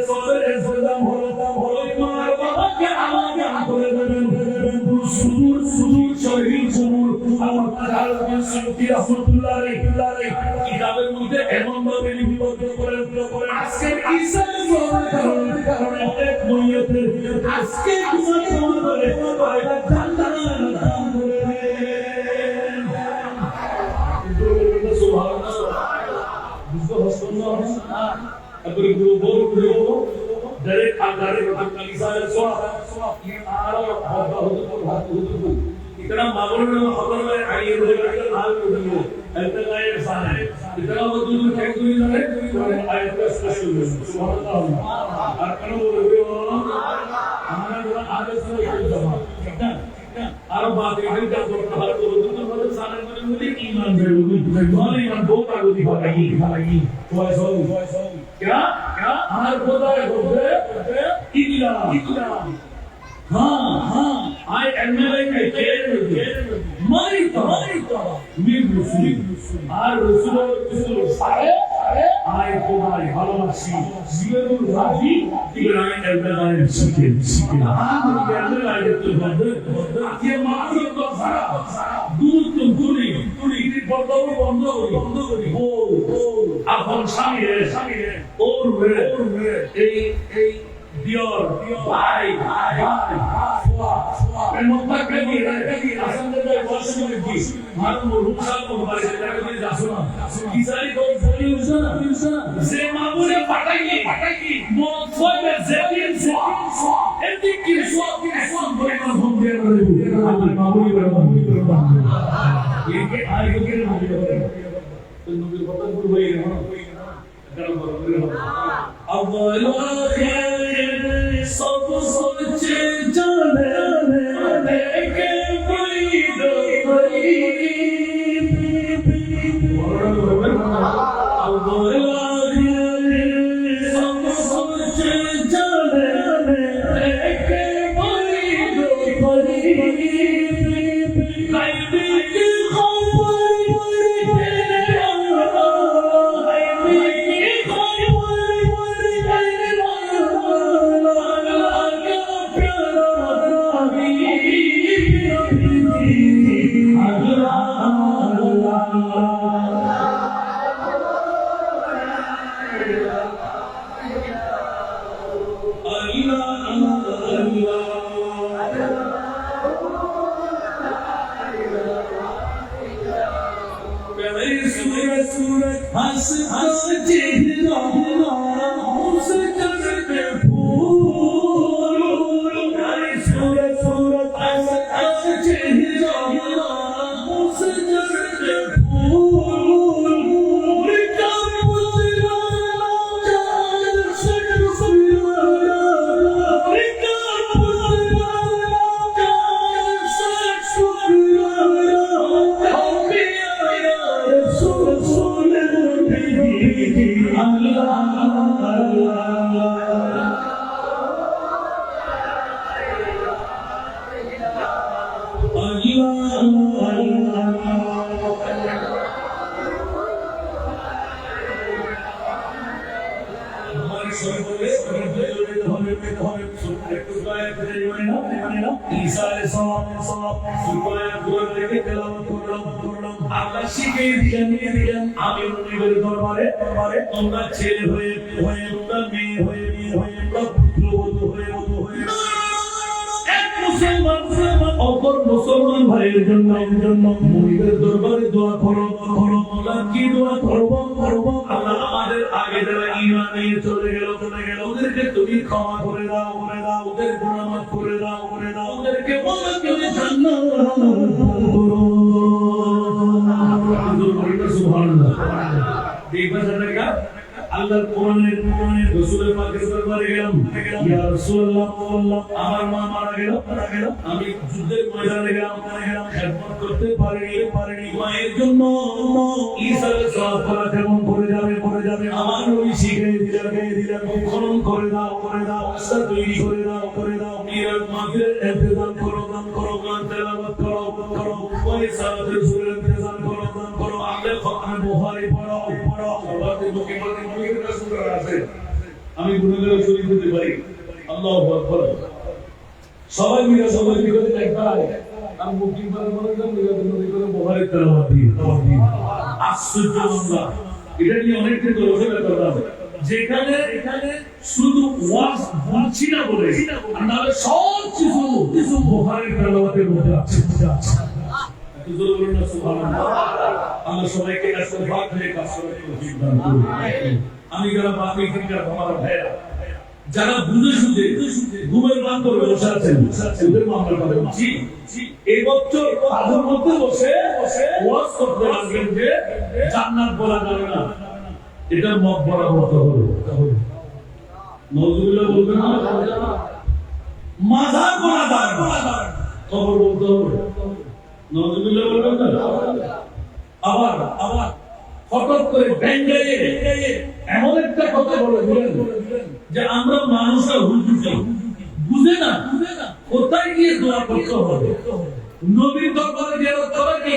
সবের দাম হলো মার বাবাকে আমাকে করে দেবেন সুদূর শহীদ সুদূর আমার আল্লাহ সুন্নতি রাসূলুল্লাহ আলাইহি কিতাবের মধ্যে এমন ভাবে লিপিবদ্ধ করে আজকে ঈসা কারণে অনেক মহিলাদের আজকে তোমার করে আল্লাহ জান্নাত দান করে সুবহানাল্লাহ বুঝতে হচ্ছে না তারপরে গ্রুপ ডাইরেক্ট আগারে কালিসার সোয়া ये आरो हुदुर इतना मामूल में खबर में आई है जो हाल में हुई है ऐसा का ये साल है इतना हुदुर क्या हुई है आयत का स्पेशल सुभान अल्लाह और कनो बोले हमारा जो आदेश है ये जमा ठीक है और बात ये है जब हर को हुदुर मतलब साल में मुझे ईमान जरूरी है और ईमान बहुत आगे दिखाएगी तो ऐसा क्या हर खुदा है इल्ला हाँ I admire Marita Mir Rasul আর রাসূল সারে আয় খোদাই ভালোবাসি জীবনুল রাজি ইব্রাহিম এলদায়ের শিখে আমাদের লাগে তো বন্ধ আজকে মাসে তো সারা গুরুত্ব গুণী বন্ধ করি ও এখন স্বামী রে ওর এই ডিওর ভাই মক্কা নিয়ে আসলে বসে কি মারুন রুমসাল মোবাইল থেকে দিয়ে আসো না কিসারি তো বলি উসনা যে মামুরে পাঠাই মত ফয়বে জেদিন এদিক কি সব বলে না ফোন দিয়ে আমার মামুরি বলে ये आगे के नबी बने तो नबी पता गुरु भाई है ना करम करो अब आखिर सब सोचे जाने के कोई दो कोई अब आखिर सब सोचे जाने के कोई दो कोई মুসলমান ভাইয়ের জন্য মুরিদের দরবারে দোয়া করো কি দোয়া করব আল্লাহ আমাদের আগে যারা ঈমান নিয়ে চলে গেল ওদেরকে তুমি ক্ষমা করে দাও ওদের গুনাহ মাফ করে দাও ওদেরকে বলো তুমি জান্নাত করো সুবহানাল্লাহ দেখবা জানেগা আল্লাহর কোরআনের রাসূলের পাকের দরবারে গেলাম ইয়া রাসূলুল্লাহ আমার মা মারা গেল আমি যুদ্ধের ময়দানে গেলাম খেদমত করতে পারিনি মায়ের জন্য ঈসার সওয়াব করা কেমন করে যাবে আমার নবী শিখিয়ে দিলেন খনন করে দাও রাস্তা তৈরি করে দাও নিরাত মাগরিবের ইন্তজাম করো গান তেলাওয়াত করো ওই সালাতের রাসূলের ইন্তজাম করো আল্লাহ কোরআন বুখারী পড়ো সবাতে মুখে রাসূল আছে আমি গুনাহগার শরীক হতে পারি আল্লাহু আকবার সবাই মিলে একবার আমি মুখে বলে বুখারী তেলাওয়াত দিই আশ্চর্য আল্লাহ এটা নিয়ে অনেক দিন ধরে ওখানে কথা হবে যেখানে শুধু ওয়াজ বলছি না বলে আর নাহলে সব কিছু বুখারীর তেলাওয়াতের মধ্যে আছে জোরে বলুন না সুবহানাল্লাহ আল্লাহ সবাইকে ইস্তেগফার করে কাজ করার তৌফিক দান করুন আমি যারা বাকি ফিকার আমার ভাইরা যারা বুঝে শুনে ঘুমের বান করে বসে আছেন ওদের মামলা করে জি এই বছর আধুর মধ্যে বসে ওয়াজ করতে লাগলেন যে জান্নাত বলা যাবে না এটা মত বলা মত হলো নজরুল্লাহ বলবেন না মাজার বলা যাবে খবর বলতে হবে নজরুল্লাহ বলবেন না আবার হঠাৎ করে ব্যাঙ্গাইয়ে এমন একটা কথা বলে দিলেন যে আমরা মানুষরা হুজুর বুঝে না কোথায় গিয়ে দোয়া করতে হবে নবীর দরবারে জিয়ারত করা কি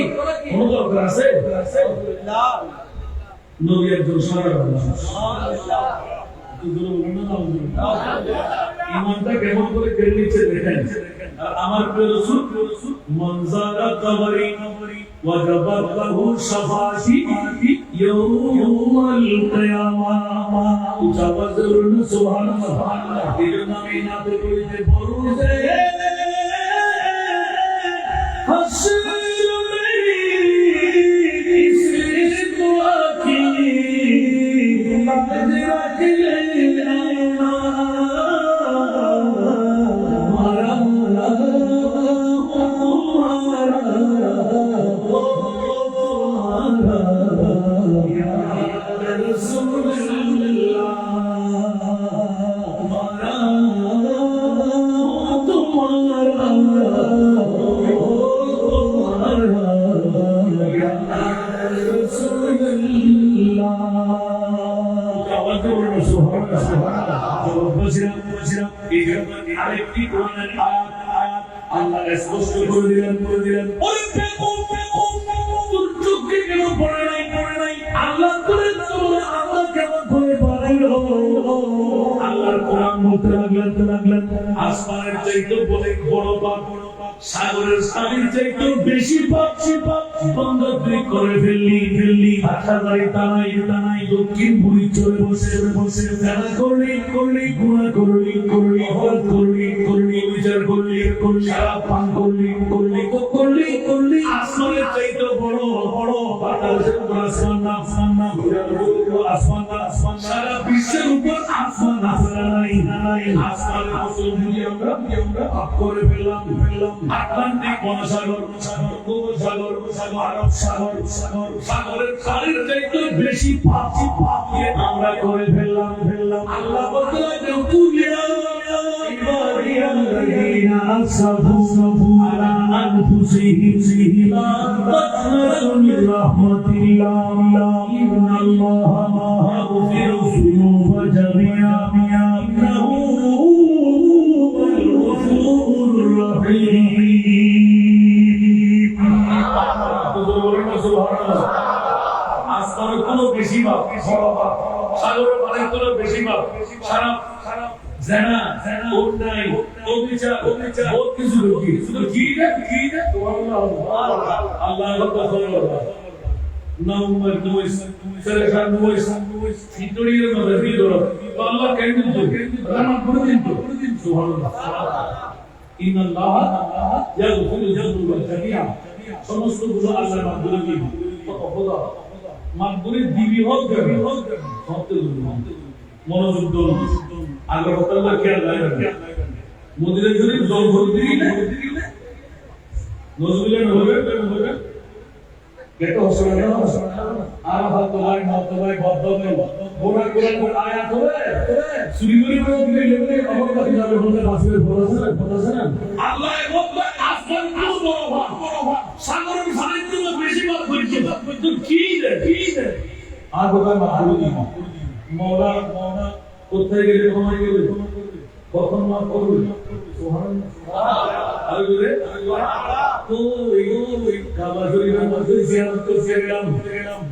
কোনো দরকার আছে নবী একজন সাধারণ মানুষ ইমানটা কেমন করে কেড়ে নিচ্ছে দেখেন আর আমার প্রিয় রাসূল মনজারা কবরি ওয়াজাবাত লাহু শাফাআতি ইয়াউমাল কিয়ামা উজাবাজুন সুবহানাল্লাহ এজন্য আমি নাতে কইতে বলতে হাসর ইসিস দুআ কি বাদ রাখলে আরেকটি কোরআনের আয়াত আল্লাহ স্পষ্ট করে দিলেন ওরে তোর চোখে কেন পড়ে নাই আল্লাহ করে আল্লাহ কেমন করে বানাইলো আল্লাহর কোরআন বলতে লাগলেন আসমানের চাইতে বড় পাপ সাগরের পানির চাইতে বেশি পাপ বন্ধ তুই করে ফেললি আঠাবাড়ি টানাই দক্ষিণ বুড়ি চলে বসে ফেলা করলি গুণা করলি অপরাধ করলি বিচার করলি সারা পান করলি আসমানের চাইতে বড় বাতাসের উপর আসমান না আসমান সারা বিশ্বের উপর আসমান নাই আসমানের মতো যদি আমরা পাপ করে ফেললাম আটলান্টিক মহাসাগর আরব সাগরের পানির চাইতে বেশি পাপ আমরা করে ফেললাম আল্লাহ বলতে লাগলেন কুলিয়া ইবাদিয়াল্লাযীনা আসরাফু আলা আনফুসিহিম লা তাকনাতু মির রাহমাতিল্লাহ ইন্নাল্লাহা ইয়াগফিরু যুনুবা জামিআ ইন্নাহু হুয়াল গফুরুর রহিম আসমানের কোনো বেশি পাপ সাগরের পানির কোনো বেশি পাপ সারা জানা অন্যায় অবিচার বহুত কিছু শুধু কি না আল্লাহ নওমর নওইস সরকার নওইস ভিতরের মধ্যে ভিতর আল্লাহ কেন দিত রানা প্রতিদিন সুবহানাল্লাহ ইন্নাল্লাহ ইয়াগফিরু যুনুবা জামিআ সমস্ত গুনাহ আল্লাহর মাগফিরাত কি খোদা মাগফিরাত দিবি হোক সত্যি মনোযোগ দাও আগে কথা খেয়াল রাখবেন মদিনা শরীফ জল ভর্তি না নজরুলের হবে কেটো হসনা আর ভাতবাই মতবাই বদ্ধবাই গোরা কোরআন আয়াত হবে চুরি করে দিলে লেভেলে খবর পাতি যাবে বলতে রাসূলের ভরসা না আল্লাহ বলবে আসমান তো বড় সাগরের পানির থেকে বেশি মাপ করেছে তো কি রে আর বাবা মাহবুবি মওলা কোথায় গেলে ক্ষমা করবে কখন মাফ করবে সুবহানাল্লাহ আরে তো এই কাবা শরীফের মধ্যে জিয়ারত করতে গেলাম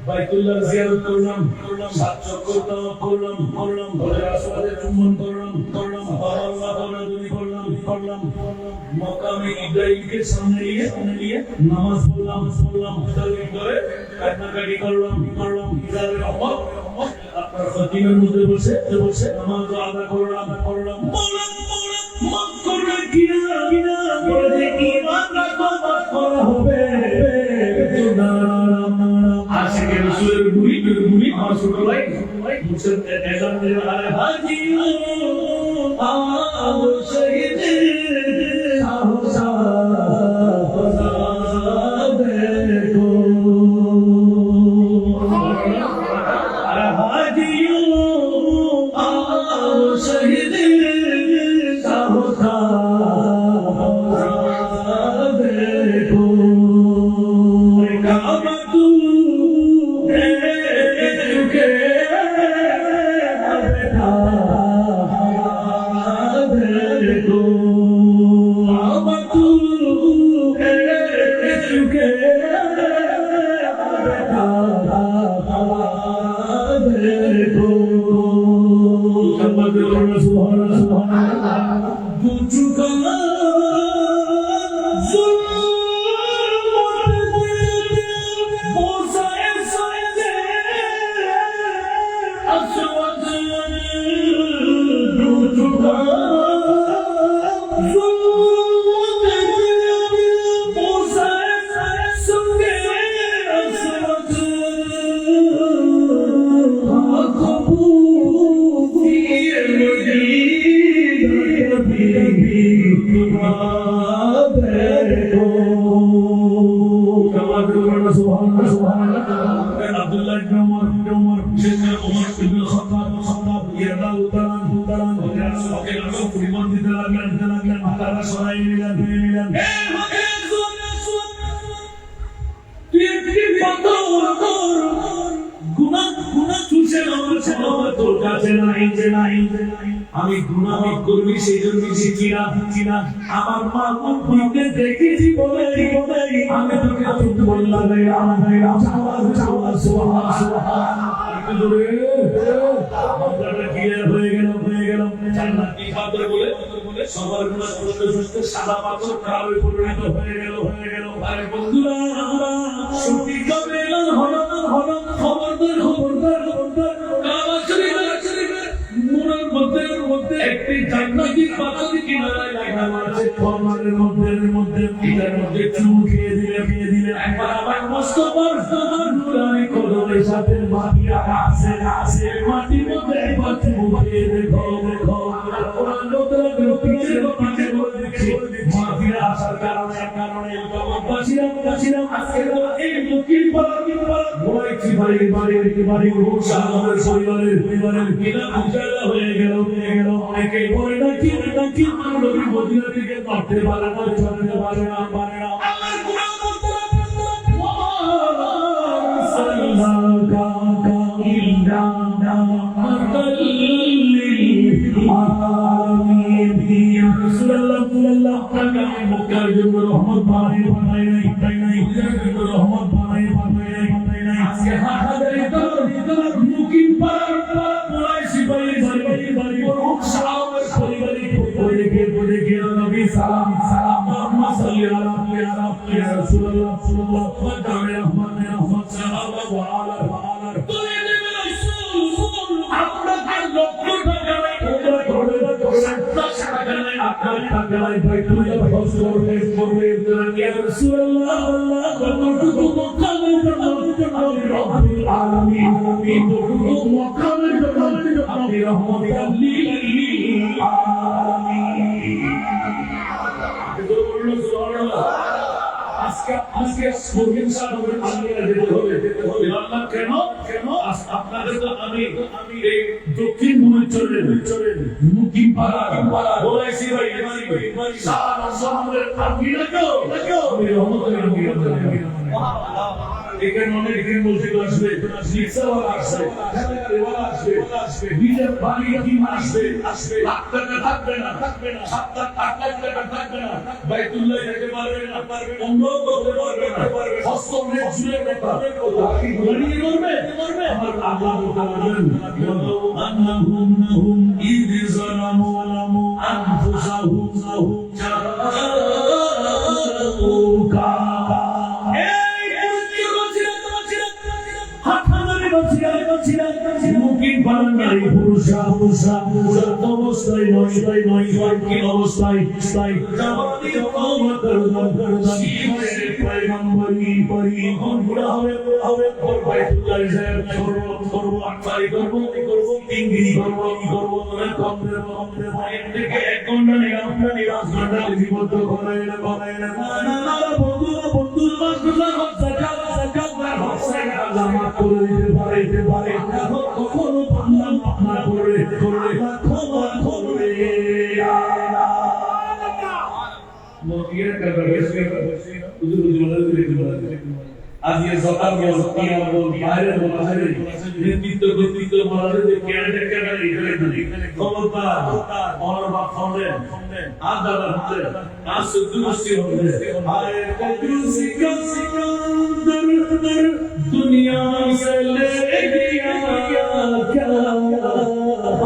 বাইতুল্লাহ জিয়ারত করলাম সাত চক্কর তাওয়াফ করলাম বলে আসওয়াদে চুম্বন করলাম আল্লাহ তাআলা করলাম মাকামে ইব্রাহিমকে সামনে নিয়ে নামাজ পড়লাম তাসবিহ করে কান্নাকাটি করলাম ইজারের রহমত আপনার খতিমের মধ্যে বসে নামাজ আদা করলাম মাফ করবে কিনা বলে ঈমান রাখো মাফ করা হবে আশিকে রাসূলের মুরিদ আমার ছোট ভাই মুসলিম এজান দিয়ে আরে হাজি আবু শহীদ আহসা দেখো আরে হাজি আবু শহীদ আহসা দেখো কাবা তু ওকে নাম পরিমাণ দিতে লাগলেন মাথাটা সরাই নিলেন আমি গুনাহ করবি সেই জন্য কিনা আমার মা মুখে দেখেছি বলে আমি তোকে বললাম সবার গুণা করতে করতে সাদা পাথর কালো পরিণত হয়ে গেল আরে বন্ধুরা সঠিক খবরদার মনের মধ্যে একটি জান্নাতি পাথর কিনারায় লাগানো আছে খবরের মধ্যে পিতার মধ্যে চুল খেয়ে দিলে একবার আমার মোস্তফার নুরানি কদমের সাথে মাটি আছে মাটির মধ্যে একবার চুল খেয়ে দেখো কোরআন লোকের পিছে বলে দেখি মাটির আসার কারণে বাসিরাম আজকে এই মুকিল পাড়া বলাইছি বাড়ি সাগরের পরিবারের কিনা উজালা হয়ে গেল অনেকে বলে নাকি নবী মদিনা থেকে করতে পারে না চলতে পারে না আল্লাহর কুরআন সাল্লাল্লাহু ইল্লা রাসূলুল্লাহ আপনাকে মক্কার জন্য রহমত বানাই নাই রহমত বানাই নাই আজকে হাজারে তোর মুকিম পাড়া পুরাই সিপাহী বাড়ি সাহাবের পরিবারে বলে গিয়ে নবী সালাম আল্লাহুম্মা সাল্লি আলা ইয়া রাসূলুল্লাহ রহমত সাল্লাল্লাহু আলাইহি তুই দেবে রাসূল আপনাকে লক্ষ টাকা আপনার বাইতুল্লাহ খরচ করবে ইয়া রাসূলুল্লাহ কতটুকু মক্কামের জন্য রব্বুল আলামিন কতটুকু মক্কামের জন্য আপনি রহমতুল লিল আলামিন সুবহানাল্লাহ আজকে মুকিম সাহেবের আল্লাহর যেতে হবে আল্লাহ কেন আপনাদের তো আমি এই দক্ষিণ ভূমধ্যরের মুকিম পাড়া বলাইছি ভাই সারা সমুদ্রের আপনি লাগো আমি রহমতুল্লাহ এখানে অনেক বলতে আসবে রিক্সাওয়ালা আসবে নিজের বাড়ি কি আসবে লাখ টাকা থাকবে না 7-8 লাখ টাকা থাকবে না বাইতুল্লাহ যেতে পারবে না অন্য করতে পারবে না হস্ত নেট জুড়ে পারবে কি গড়িয়ে করবে আমার আল্লাহ বলেন আন্নাহুম ইয যালামু আনফুসাহুম জাআউকা মুকিম বানাই পুরুষা অবস্থায় নয় কি অবস্থায় জামাতি কওমা করদান পয়গম্বরি বুড়া হবে বাইতুল্লাহ যায় করব আকারি করব ইংরেজি করব মানে কম এর থেকে 1 ঘন্টা নিলাম 5 ঘন্টা জীবত করে না বন্ধু জাকাত জামা করে দিতে পারে কখনো বাংলা আপনার করে ক্ষমা করবে মদিনা কারবার হয়েছে আজ ये সকাল কিয়াম বাইরে নেতৃত্ব বলারে যে কেয়ারটেকার এখানে ক্ষমতা অনবা ফন্ডেন আদালা হতে আজ দুরস্তি হবে আয় কদ্রু সিকান্দর দুনিয়া से ले गया क्या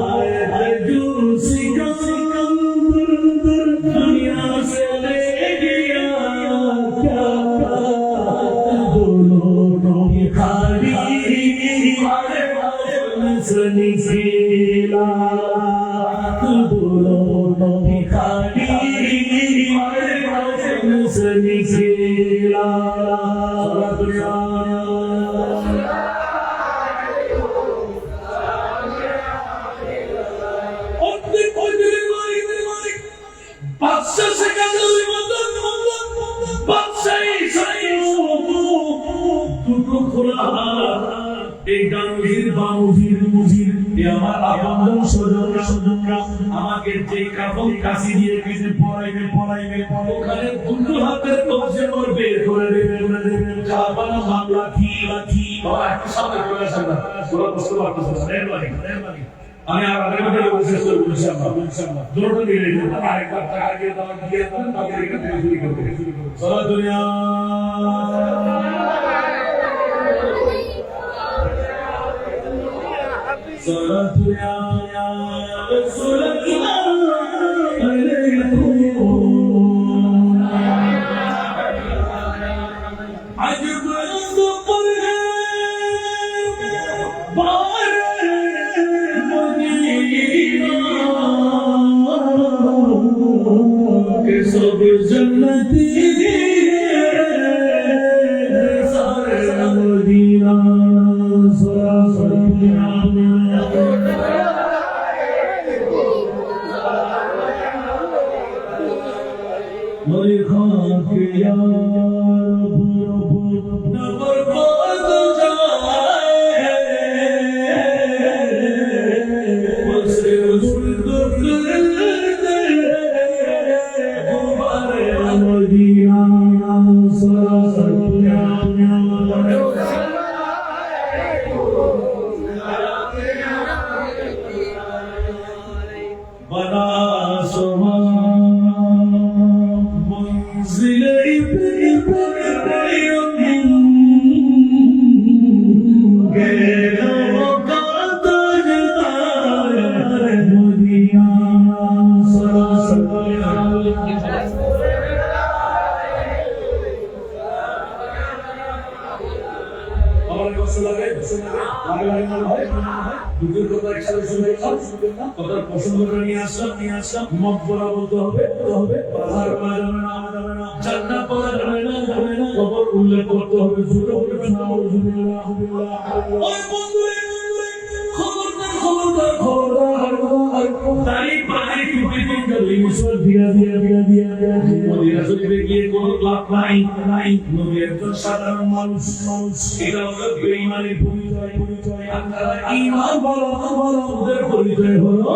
आय कद्रु सिकंदर दुनिया से ले गया क्या निकला बोलो भिखारी से निकला बादशाह से बादशाही দুটো খোলা এই গান মুজির আমার আপন স্বজনরা আমাকে যে কাফন কাশি দিয়ে কিছু পড়াইবে ওখানে দুটো হাতের কবজে মোর বের করে দেবে কাবানা মামলা কি একটু সামনে চলে আসেন না পুরো বুঝতে পারতেছেন মেহরবানি আমি আর আগের মধ্যে বিশেষ করে ইনশাআল্লাহ জোরটা দিয়ে দেব আরেকবার টাকা দিয়ে দাও দিয়ে দেন তারপরে এখান থেকে শুরু করব সারা দুনিয়া সারা দুনিয়া রাসূলুল্লাহ আলাইহি सब जन्नती सारे मदीना मेरे खान के यार नबर बात जाए बस মকবরা বলতে হবে বাজার করা যাবে না জান্নাত বলা যাবে না কবর উল্লেখ করতে হবে নাউযুবিল্লাহ ওই বন্ধুরে খবরদার তারিখ পানি টুটি টুটি মিশর দিয়া মদিনা শরীফে গিয়ে কোনো লাভ নাই নবী একজন সাধারণ মানুষ এটা হলো বেঈমানের পরিচয় আপনারা ঈমান বলো ওদের পরিচয় হলো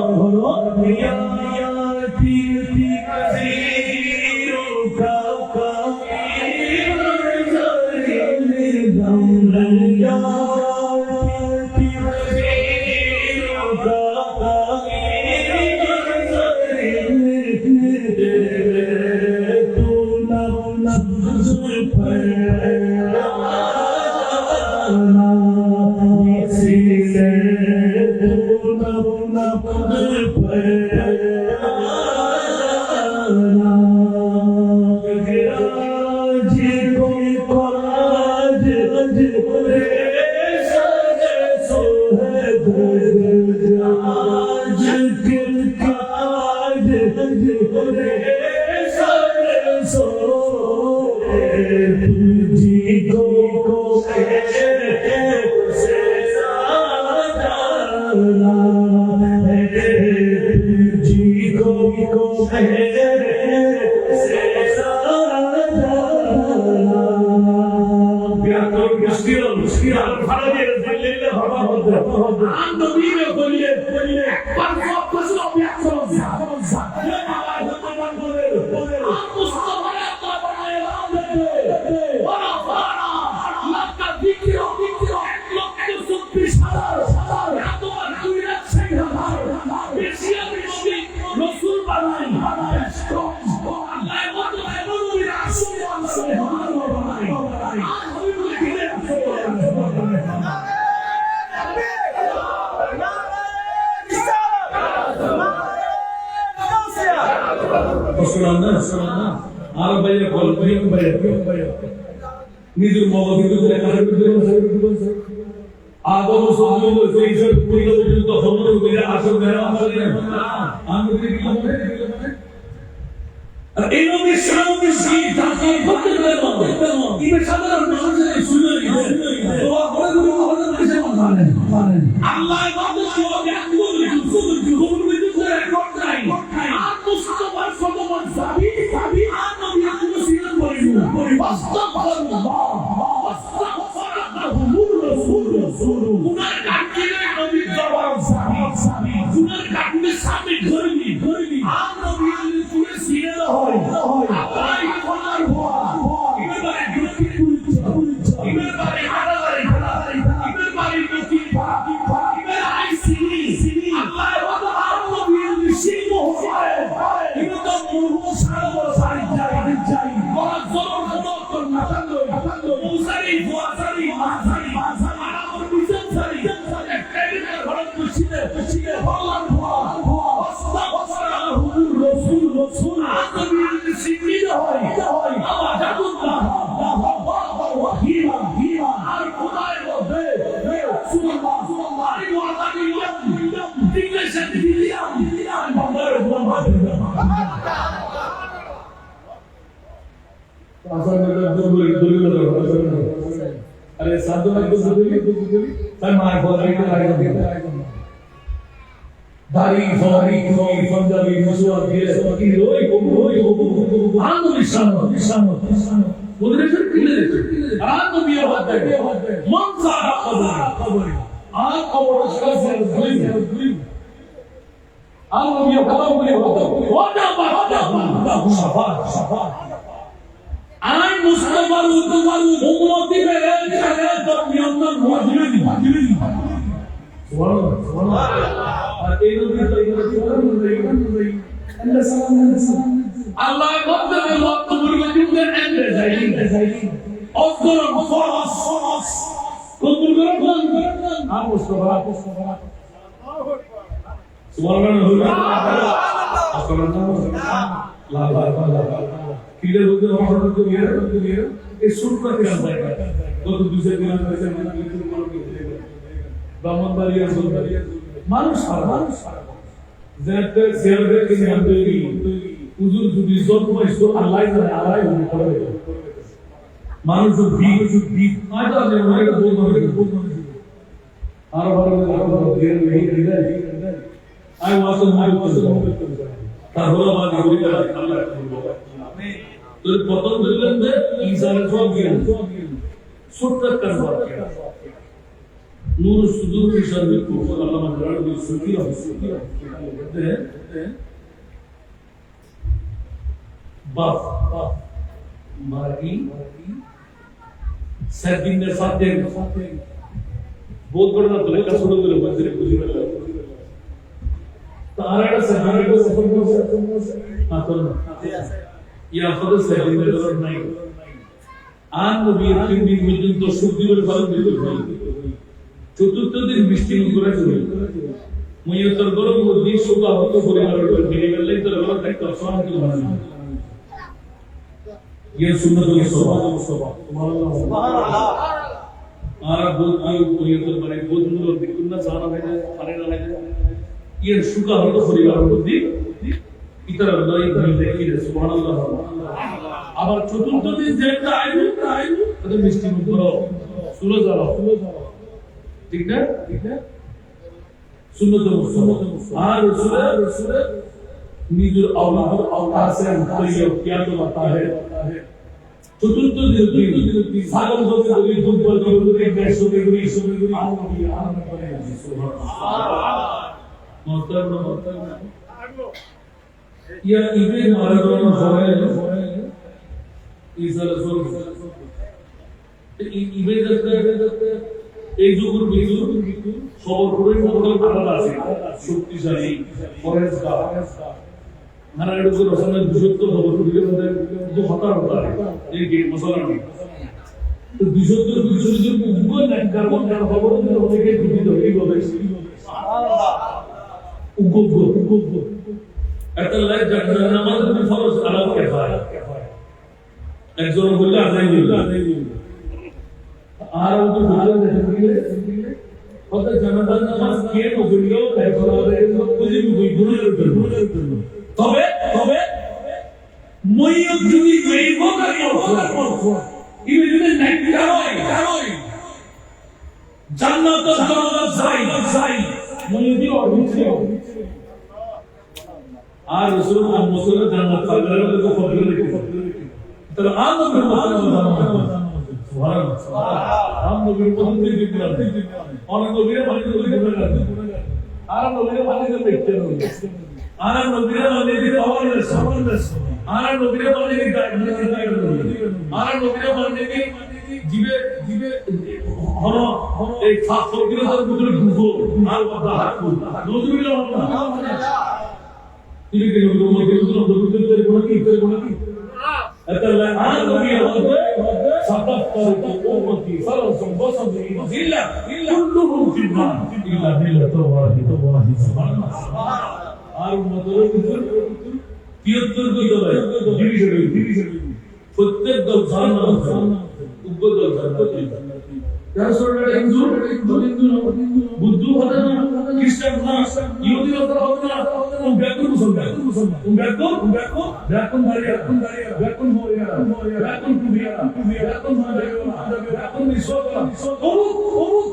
নিজের মগজে আগম সদুল সেইসব পরিগত খবর করে আসল মেরা আসলে আমি এই নবীর সামনে সেই জাতি করতে পারবে ইবে সাধারণ মানুষের শুনে দোয়া করে আমাদের কাছে মানেন আল্লাহ আমাদের দোয়া ব্যক্ত করে কোন বিদ্যুৎ রেকর্ড নাই আর মুস্তাফার ফতমান সাবি আর নবী কোন সিরাত বলিনি আস্তাগফিরুল্লাহ আস্তাগফিরুল্লাহুর রাসূল উনার কাছে নবীর দরবার সাবি আর নবী তুলে সিনে হয় আল্লাহ খোদার ভোয়া ইবারে দুটি ইবারে হারারে ইবারে দুটি ইবারে আইসিনি আল্লাহ ওয়া আর নবী সিনো হয় ইবারে মুরু সারা সারি যাই বড় জোর জোর না তান্দ মুসারি ফুয়াসারি মাসারি আর বিজন সারি একটা ঘর খুশিতে আল্লাহ ভোয়া রসুল নবীর সিদ্দিক হয় আল্লাহ জাদুল্লাহ ওয়াহিমা আর খোদার মধ্যে সুবহানাল্লাহ আর ওয়াদানি দিলে দিলিয়াম বান্দার গোলাম अरे साधु में कुछ सर मार बोल दारी फौरी पंजाबी मुसलमान ये की रोई आंदो निशानो उधर से किले आंदो बिया होता है मन सारा खबर आंख खबर उसका से गुली आंदो बिया खबर गुली होता शफा आन मुस्तफा उम्मती मेरे चले तो नियंत्रण मौजूद सुभान अल्लाह और एक अल्लाह قدم الوقت بالوجود عند زين اذكر فرص كنت غرقان हाँ मुस्तफा सुभान अल्लाह ला किले होते हमारे तो ये इस सुर का क्या है तो दूसरे दिन ऐसे ब्राह्मणबारिया सुंदरिया मानुष ज़्यादा ज़्यादा के नियंत्रण उजुर जुदी जोर में इसको अल्लाह होने पड़े मानुष जो भी आज आज हमारे बोल हर बार देर नहीं इधर आई वासो तारोला बात होगी अल्लाह तो पतन दिलन में इंसान को गिर सुट्टा करवा क्या नूर सुदूर की शर्म को अल्लाह मंगराड़ की सुखी कहते हैं बाप मारी सैदिन ने फाते बहुत बड़ा तो लेकर सुनो मेरे मंदिर पूजी में तारा सहारे को सफर हाँ तो या खुद सैदिन ने तो नहीं आन नबी तीन दिन में तो शुद्धि और फल मिलते हैं चतुर्थ दिन मिष्टी उगरा चले मुझे तरगों को दी सुबह होतो परिवार को मेरे गले तरगों तक कसवान की बनाना ये सुन्नत की सुबह सुभान अल्लाह आरा बोल की ये तो बने बोल मुझे दिखना जाना है खाने ना है ये सुबह होतो परिवार को दी इधर अल्लाह ही देखी है सुभान अल्लाह अब चतुर्थ दिन जेता आयु तो मिष्टी उगरा सूरज आ ठीक है सुन्नत मुस्तफा और रसूल निजुर औलाद से मुतय्य क्या तो बता है चतुर्थ दिन सागम को कोई दुख पर कोई कैसो के कोई आन करे सुभान अल्लाह मोहतरम या इबे मारदोन होए इस रसूल इबे दत्ते এই যুগের বিদ্যুৎ খবর করে মোটর আলাদা আছে শক্তিশালী ফরেস্টগার মানে এর উপর রসনের বিশুদ্ধ খবর দিলে মধ্যে তো হতা এই যে মশলা নেই তো বিশুদ্ধ উপর না কার্বন ডাই খবর দিলে অনেকে বিদ্যুৎ হই বলে সুবহানাল্লাহ উগব এটা লাইক জানা নামাজ দি ফরজ আলাদা কেফায়া একজন বললে আজাই দিল আর ও তো ভালো দেখলে কত জানাজান নামাজ কে পড়লো তাই বলে বুঝি বুঝি গুণের জন্য তবে মইয়ত যদি জৈব কর্ম ইনি যদি নাইটা হয় জান্নাত দরজা যাই মইয়তি অভিচ্ছে আর রাসূল মুহাম্মদ জান্নাত পাগলের তো ফজল লিখে তো আনন্দ সুবহানাল্লাহ हम नबी पसंद नहीं दिखते और नबी ने पानी को दिखने लगा और नबी ने पानी को देखते हैं আনা নবীরা নবীর আওয়ারনেস আনা নবীরা নবীর গাইডলাইন আনা নবীরা নবীর জিবে হলো এই ফাকিরদের ভিতরে ঢুকো আর কথা হাকু নজরুল্লাহ তিনি কি নজরুলের কোন কি আতাল্লাহ আনা নবী হবে সাকাত করে উম্মতি ফারাসুম বাসাদি ইল্লা কুল্লুহুম ফিন্নার ইল্লা বিল্লাহ ওয়াহিদ সুবহানাল্লাহ আর উম্মতের ভিতরে 73 টি দল আছে ডিভিশন প্রত্যেক দল জান্নাত উগ্র দল জান্নাত যারা সরকার হিন্দু বুদ্ধ হবে না খ্রিস্টান না ইহুদি হবে না তুম ব্যাকুল মুসলমান তুম ব্যাকুল ব্যাকুল হয়ে ব্যাকুল কুবিয়া ব্যাকুল হবে ব্যাকুল নিশোলা ও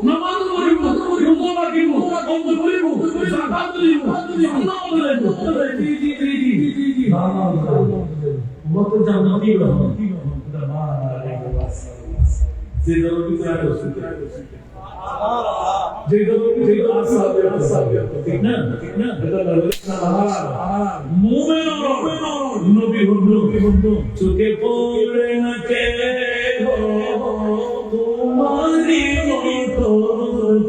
নামাজ পড়িব রোজা রাখিব কবুল করিব যাকাত দিব আল্লাহ বলে জি না মত জান্নাতি হবে যে দরদি চায় যে দরদি আসাবে ঠিক না এটা মুমিন নবী হলো চোখে পড়ে না কে তোমারি মতো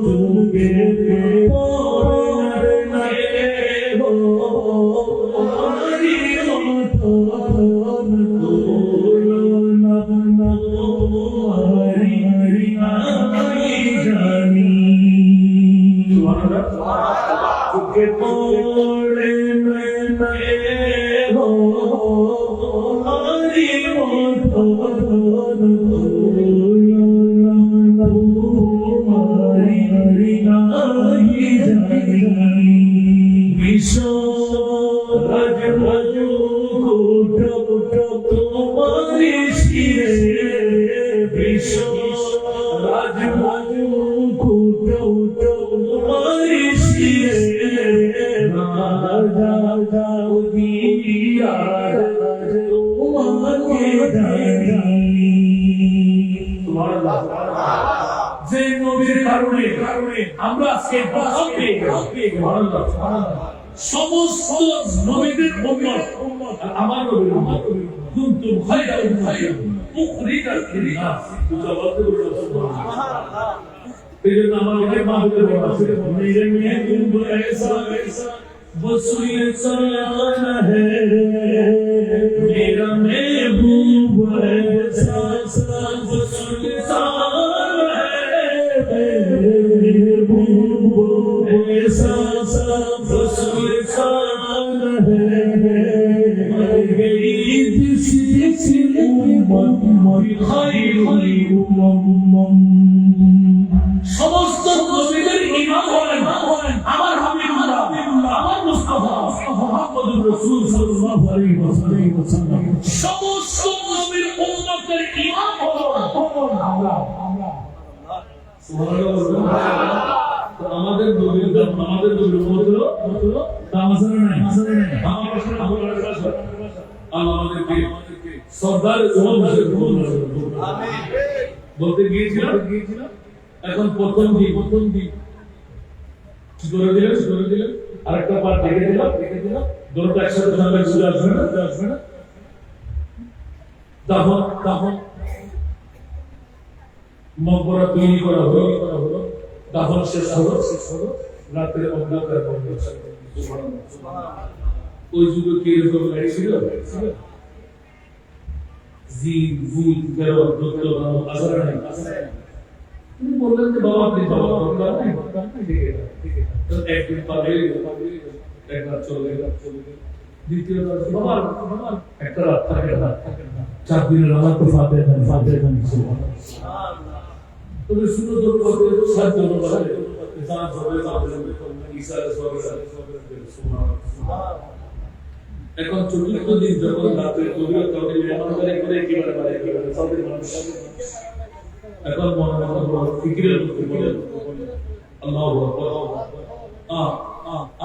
চোখে পড়ে না কে তোমারি মতো que por en ho hari moto hari hari nahi jani visho raj raju kutap tumari shire visho raj raju kutap tumari shire যে নবীর কারণে আমরা আজকে সমস্ত নবীদের উম্মত আমার নবীর উম্মত কুনতুম খায়রা উম্মাতিন উখরিজাত লিন-নাস সুবহানাল্লাহ এজন্য আমাদের মাহবুবের বলা আছে মেরে মেহবুব ऐसा वसूल सलाना है मेरा महबूब ऐसा वसूल सलाना है महबूब ऐसा वसूल सलाना है मर गई जिससे उम्मत खैरुल उम्मम সমস্ত নবীদের ইমাম হলেন আমার হাবিবুল্লাহ আমার মুস্তাফা মুহাম্মদুর রাসূল সাল্লাল্লাহু আলাইহি ওয়াসাল্লাম সমস্ত নবীর উম্মতের ইমাম হলেন আমরা সুবহানাল্লাহ আমাদের নবীর উম্মত হলো তামাসানা নাই আমার প্রশ্ন আল্লাহ আমাদেরকে সরদার উম্মত আমিন বলতে গিয়েছিলাম এখন প্রথম দিন ধরে দিলেন আরেকটা পার্ট রেখে দিলাম দুটো একসাথে সামনে ঘুরে আসবে না তখন মকবরা তৈরি করা হলো দাফন শেষ হলো রাতের অন্ধকার ওই যুগে কি এরকম গাড়ি ছিল জিন ভূত ফেরত দত্ত আসার নাই তিনি বললেন যে বাবা আপনি দরকার নাই ঠিক আছে তো একদিন পাবে একবার চলে দ্বিতীয়বার বাবা একটা রাত থাকে না 4 দিনের আমার তো ফাতিহা সুবহানাল্লাহ তবে শুনো তো কত সাত জন বলে জান সবে ঈসা সুবহানাল্লাহ এখন 14 দিন যখন রাতে তবিয়ত তবে মেহমান করে একেবারে সবে মানুষ এখন মনে ফিকিরের মধ্যে আল্লাহু আকবার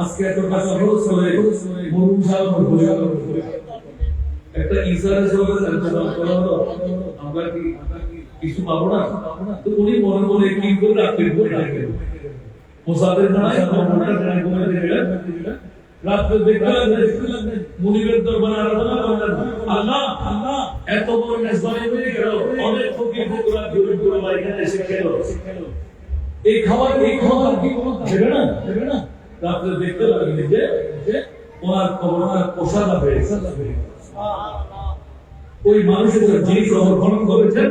আজকে এত কাজ হলো সরে মরুম সাল বলে একটা ঈসার সঙ্গে আলোচনা করা হলো আমরা কি কিছু পাবো না তো উনি মনে কি করে রাখতে হবে মুসাফির না মনে করে দিলেন রাতে দেখলেন মুনিবের দরবারে আরাধনা করলেন আল্লাহ আল্লাহ এত বড় মেজবানি হয়ে গেল অনেক ফকির ফুকরা গরিব গুরবা এখানে এসে খেলো এই খাবার কি কোনো দেবে না রাতে দেখতে লাগলেন যে ওনার কবরটার পোশাক হয়েছে ওই মানুষের যিনি গ্রহণ করেছেন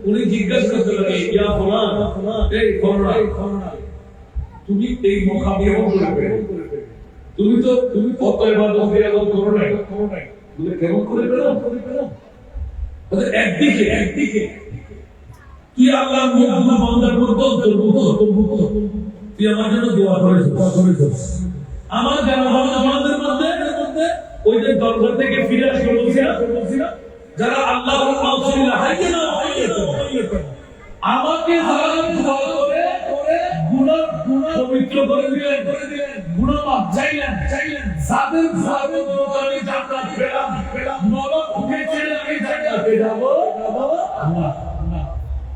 উনি জিজ্ঞাসা করতে লাগে ইয়া ফুলান এই করোনা তুমি এই মোকাবিলা করবে তুমি কত ইবাদত করো নাই তুমি কেমন করে পেলাম একদিকে তুই আল্লাহ মুআল্লাহ বান্দার মধ্যে অন্তর্ভুক্ত তুই আমার জন্য দোয়া করেছিস আমার জানাজার মধ্যে ওই যে দরবার থেকে ফিরে আসে বলছিলাম যারা আল্লাহর মাওসিলা হাইয়ানা আমাকে দোয়া করে গুনাহ পবিত্র করে দিলেন গুনাহ মাফ চাইলেন যাদের আমি জান্নাত পেলাম নরক থেকে আমি জান্নাতে যাব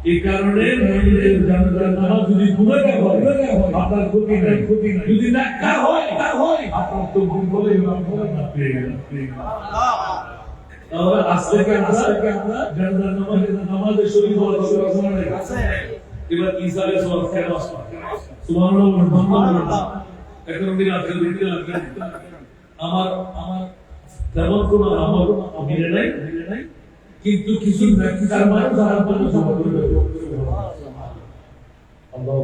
এই কারণে মুমিনের জানাজার নামাজ যদি গুনাহগার হয় আপনার ক্ষতি নাই যদি নেককার হয় আপনার তো গুণ বলে তাহলে আজকে আমরা জানাজার নামাজে শরীক হওয়ার দরকার আছে এবার ইসালে সওয়াব কেন আসবে সুবহানাল্লাহ এখন আমি রাতে দিতে লাগলাম আমার তেমন কোনো আমল মিলে নাই কিন্তু কিছু ব্যক্তি তার মানে যারা বলে জমা করবে আল্লাহ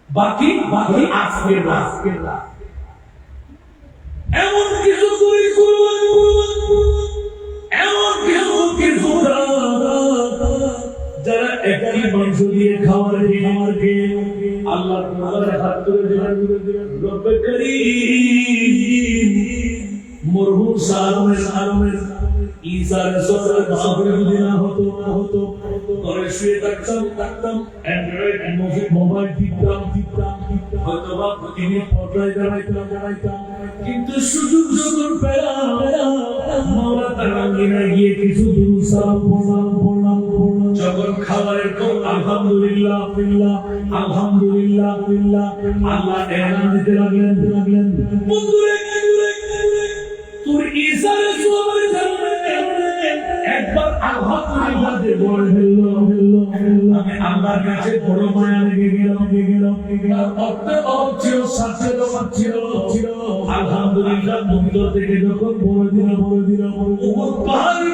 বাকি আজকে না এমন কিছু করি এমন কিছু যারা একটি মাংস দিয়ে খাওয়ার খেয়ে আল্লাহর দরবারে হাত তুলে দিলেন রব্বে করিম মরহুম সালামের ঈসার সওয়ালের মাহফিল যদি না হতো ঘরে শুয়ে থাকতাম অ্যান্ড্রয়েড মোবাইল টিপতাম হয়তো বা তিনি পর্দায় দাঁড়াইতাম কিন্তু সুযোগ যখন পেলাম মাওলা তাআলা গিয়ে কিছু দুরূদ সালাম পড়লাম যখন খাবারের পর আলহামদুলিল্লাহ আল্লাহ এলান দিতে লাগলেন বন্ধুরে তোর ঈসার সওয়ালের কারণে একবার আলহামদুলিল্লাহ যে বল হলো আমি আল্লাহর কাছে বড় মায়া লেগে গেলাম অর্থ সাথে ছিল আলহামদুলিল্লাহ মুক্তর থেকে যখন বড় দিন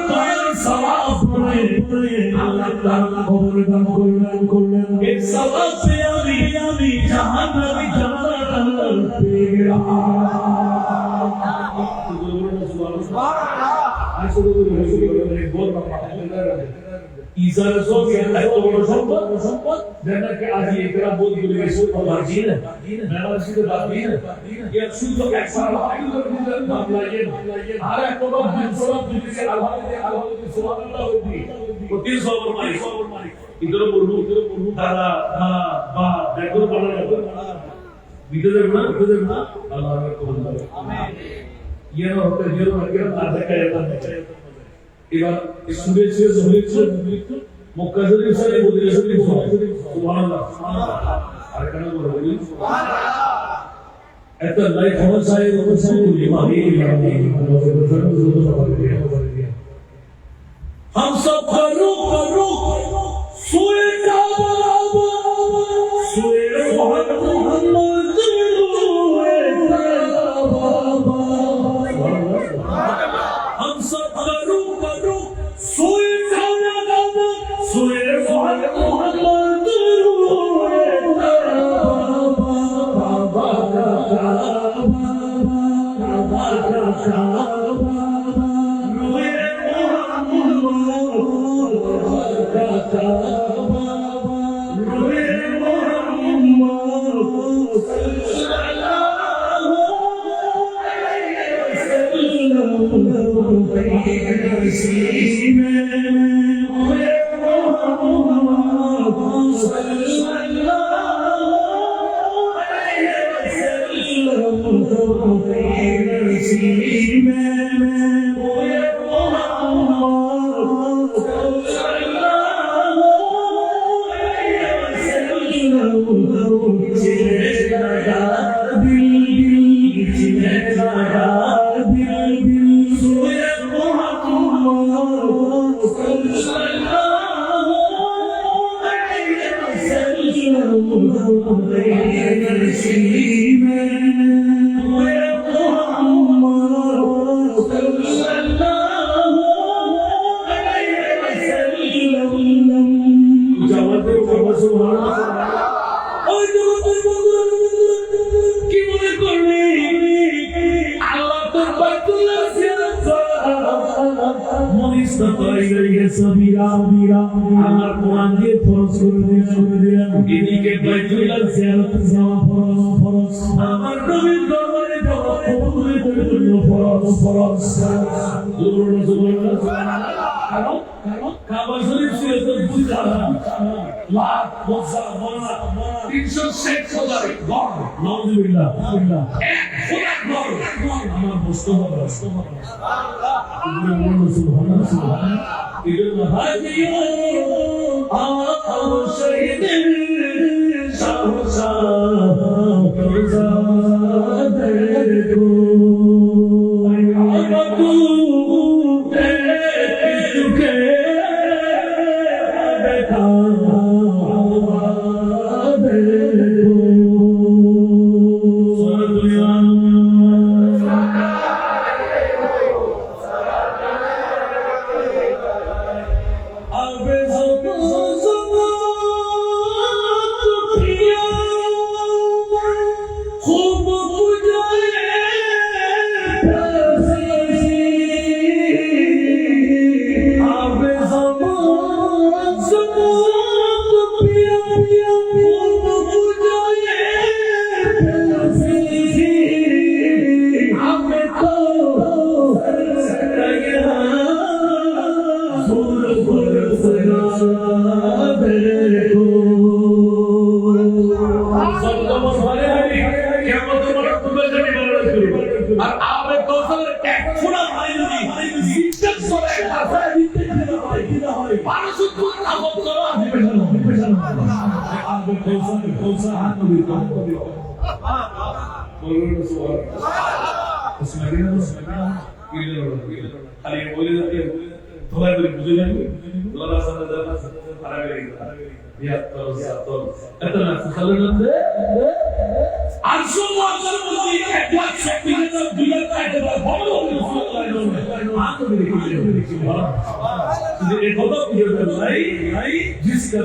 পাহাড় সওয়াব পড়ে আল্লাহ তাআলা খবর দান করলেন এই সওয়াব পেয়ে আমি জাহান্নামী জান্নাত পেয়ে গেলাম ঈসার সওয়াল এত বড় সম্পদ জান্নাতকে আজি একরা বল করে গেছে আল্লাহ দিন মেরাজ থেকে বাদ দিন ये শুধু একবার আলহামদুলিল্লাহ নাম লাগে আর একটা দিন সওয়াব দিতে আলহামদুলিল্লাহ সুবহানাল্লাহ হইবি প্রতি সওয়াব মালিক ইদর বলু দাদা বা দেখো বলা ভিডিও না আল্লাহর কবুল করে আমিন ये ना होता है जो अगर आधा का এবার শুনেছে মক্কা শরীফ সাথে মদিনা শরীফ সুবহানাল্লাহ আর কেন বলি সুবহানাল্লাহ এত লাইফ হওয়া চাই রসুল ইমাম हम सब करो सोए काबा सोए मोहम्मद हम सब करो सोए काबा सोए मोहम्मद दिल ইস্তাতা ইলাইহি সাবিলা আল্লাহ কোরআন দিয়ে ফরজ করে দিলেন এদিকে বাইতুল্লাহ জিয়ারত যাওয়া ফরজ আমার নবীর দরবারে যাওয়া কবুলের জন্য ফরজ সুবহানাল্লাহ কাবা শরীফ ছিল তো বুঝা লাখ বছর বলা 360 হাজার গড় নাউজুবিল্লাহ এক খোদা গড় আমার মুস্তাফা সুবহানাল্লাহ ইদুল হাদিয়া আও শহীদের শাহসা রোজাদের কো আবাদু जिसका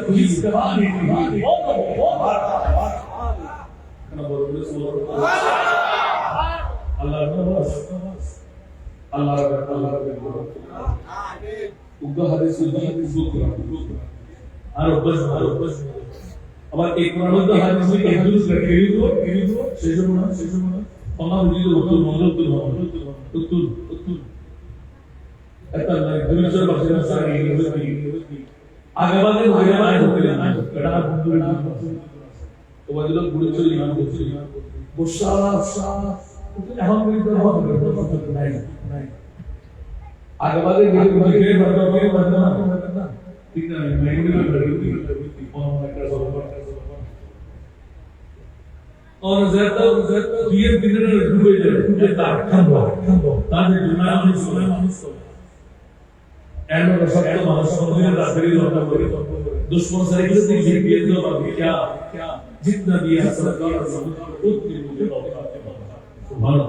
আবার এই কোরআনের হাদিসে একজুস রেখে দিব সেজন্য Allah বলি উত্তর এটা না দুইজন ভাষা সারি আগেবাদে হয়ে যায় এটা বন্ধু তো বদল গুলো চলে ইমান করছে বসা এখন কিন্তু হবে নাই আগেবাদে গেলে না ঠিক না और ज़्यादा ये बिना डूबे जाए ताकत ताकि दुनिया में सुना एंड और सब तो महासमुद्र में रात्रि लौटा पड़ी दुश्मन से किसी ने भी तो बाकी क्या जितना दिया सरकार उतनी मुझे सुभान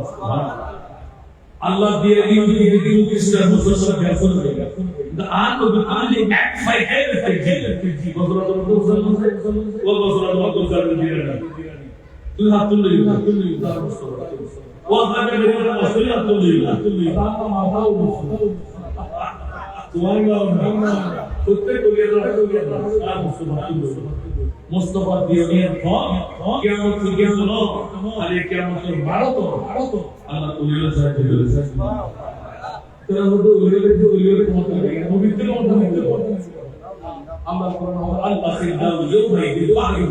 Allah दिए इन किसका मुसलसल कैसे देगा the art of the only act by everything Basra तो वो बसरा तो कर তুই হাত তুললি ও আপনাকে বেরিয়ে বসলি হাত তুললি তার মাথাও তোমার গাও না প্রত্যেক কলিয়া আর মুস্তাফা দিয়ে কিয়ামত থেকে শুনো আর এই কিয়ামতের মারো তো আল্লাহ তুলিলা সাহেব বলেছে তোরা হতো ওলিওলে মত লাগে পবিত্র মত আল্লাহ কোরআন আল্লাহ সিদ্ধা ইউমাই বিবাহি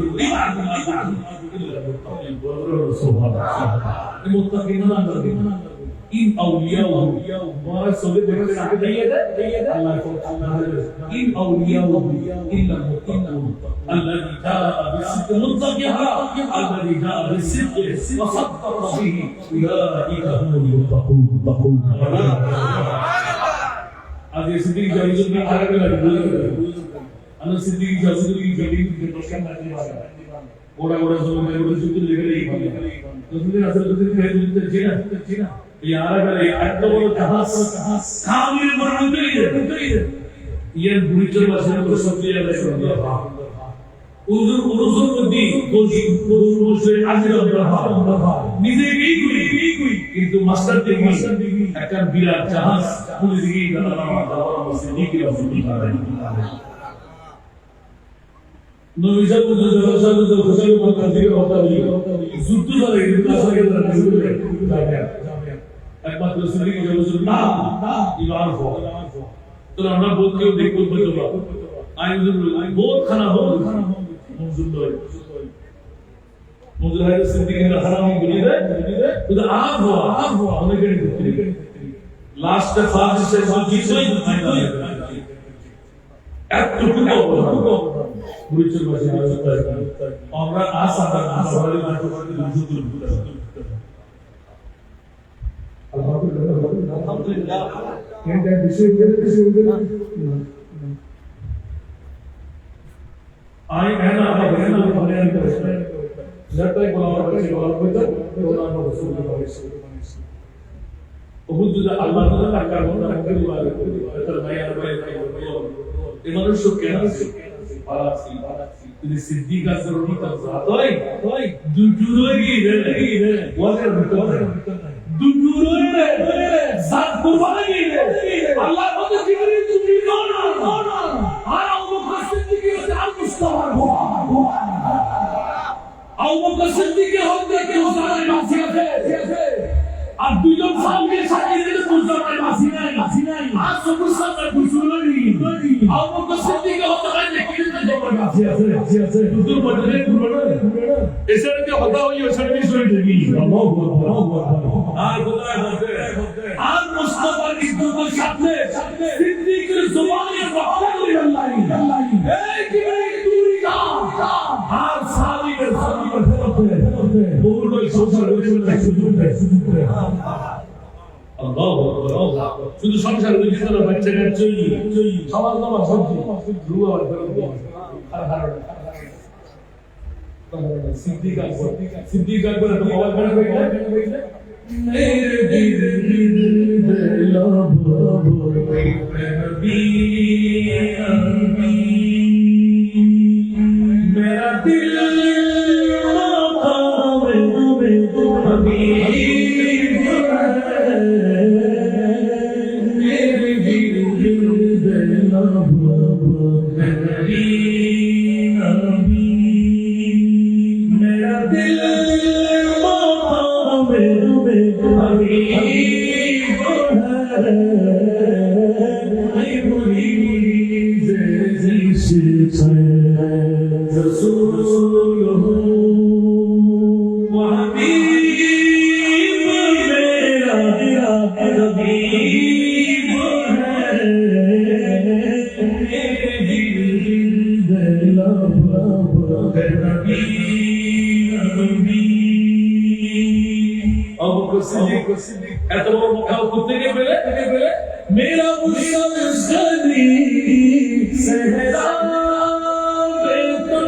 المتقين إن أولياء إن أولياء إلا المتقون الذي جاء بالصدق الذي جاء بالصدق وصدق به أولئك هم المتقون هذه صدق جاوزون من عربي أنا صدق جاوزون من جديد بتوشكا ওরা ওরা জমিনে ওরা যুদ্ধ লেগেই তুমি আসলে তুমি ফেরত দিতে না ইয়ারাগারে এত বড় জাহাজ কামিল বর্ণিত ইয়ার বুড়িচর ভাষায় ওরা সব দিয়ে গেছে উজুর মধ্যে গোজি মুসলিম আজিরা নিজেকেই কিন্তু মাস্টার ডিগ্রি একটা বিরাট জাহাজ পুরো দিকে গেল সিদ্দিক রাসূলুল্লাহ নবী সাল্লাল্লাহু আলাইহি ওয়াসাল্লাম যুদ্ধ করে একমাত্র সিদ্দিক রাসূলুল্লাহ না ইমান হো তো আমরা বলতেও দেখব বলবা আইনুল্লাহ বহুত খানা হো মঞ্জুর হয় মঞ্জুর হয় সিদ্দিকের হারাম বলি রে তো আপ হো অনেকের ভিতরে লাস্ট ফার্স্ট সে কিছুই নাই এতটুকু পরিচয় বাসী আমরা আশা সবাই আলহামদুলিল্লাহ এটা বিষয় আই এনা বাগেনা বাগেনা যাতাই বলা হচ্ছে বলা রাসূল বহুত যদি আল্লাহ তাআলা টাকা বন্ধ রাখতে পারে তার ভাই আর ভাই এই মানুষ কেন আছে পারাসি যদি সিদ্দিক আসর নিতা জাতই দুটুরই রে ওয়াজের ভিতর দুটুরই রে জাত কুরবানি রে আল্লাহ বলে জিবরিল তুমি না আর আবু বকর সিদ্দিক হচ্ছে আল মুস্তাফা আবু বকর সিদ্দিক হচ্ছে কি হুসাইনের মাসি আছে আর দুইজন সামনে সাথে দিলে মুসলমানের মাসি নাই আর সবুজ সামনে বুঝুলনি আবু বকর সিদ্দিক হতে হয় কি তোমার মাসি আছে দুটোর মধ্যে পুরো এসের কি হতা হই ওসের বিষয় দেখি আল্লাহু আকবার আর খোদায় বলতে আর মুস্তাফার ইজ্জতের সাথে সিদ্দিকের জবানে রাহমাতুল্লাহ এই কি দূরি না আর সালিমের ফেরতে বহু সোশ্যাল মিডিয়াতে আল্লাহু আকবার শুধু সংসার করে যেতে বাচ্চা কাচ্চই খাওয়া দাওয়া সবজি রুয়া আর ফেরত আর হারানো সিদ্দিক আকবর তো মোবাইল করে কইলে মেরে দিল দিল নবী मेरा दिल এত বড় মুখাও করতে গেলে মেরা মুশাল্লি সেহরা বেতা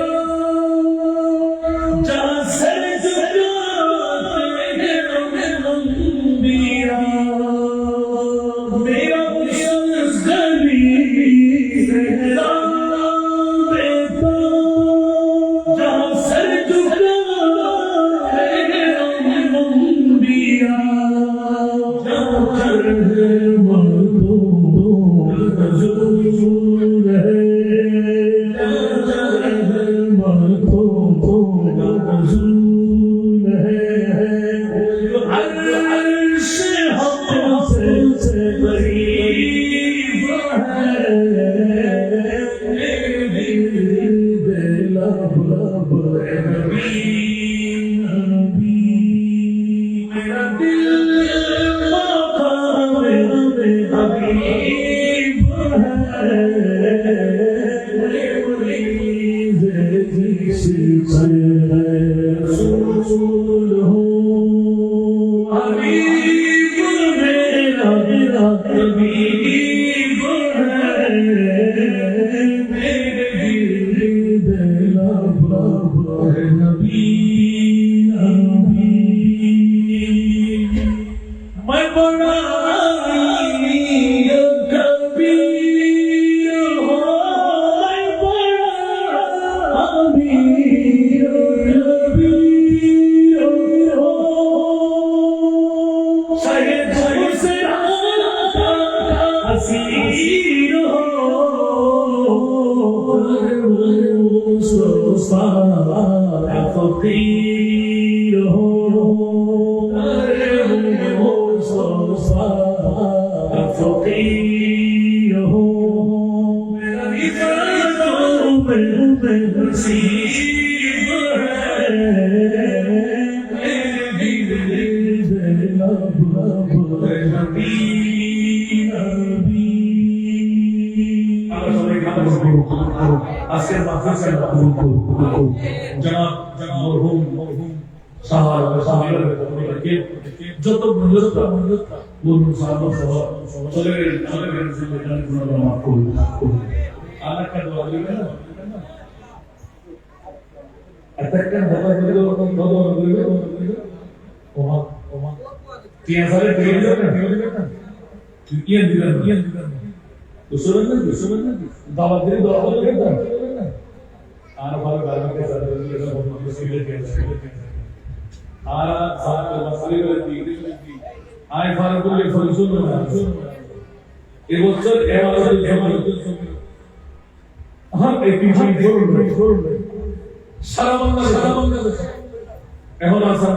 জাসে জগাতে রঙ্গিরা মেরা মুশাল্লি সেহরা বেতা জাসে জগাতে রঙ্গিরা शायद से हसीन हो फकीर हो फकीर हो मेरा नसीब है আজকের মাদ্রাসার জনাব মরহুম সাহাবাকে যত মূল্যতা বলুন সাহাবা চলে গেলেন সেখানে গুনাহ মাফ করুন আর একটা দোয়া দিবেন না একটা দোয়া দিলে দোয়া দিলে ওমা কি আসারে দিয়ে দিবেন না কি দিবেন দুশোরন না দাওয়াত দিয়ে দোয়া করবেন আর ভালো গার্মেন্ট के साथ ये सब मुसीबत के আর সাথে মসলি করে দি আই ফারুকুল ফরসুল না এই বছর এবারে হ্যাঁ এই পিছন করবে সারা বাংলাদেশ এখন আসা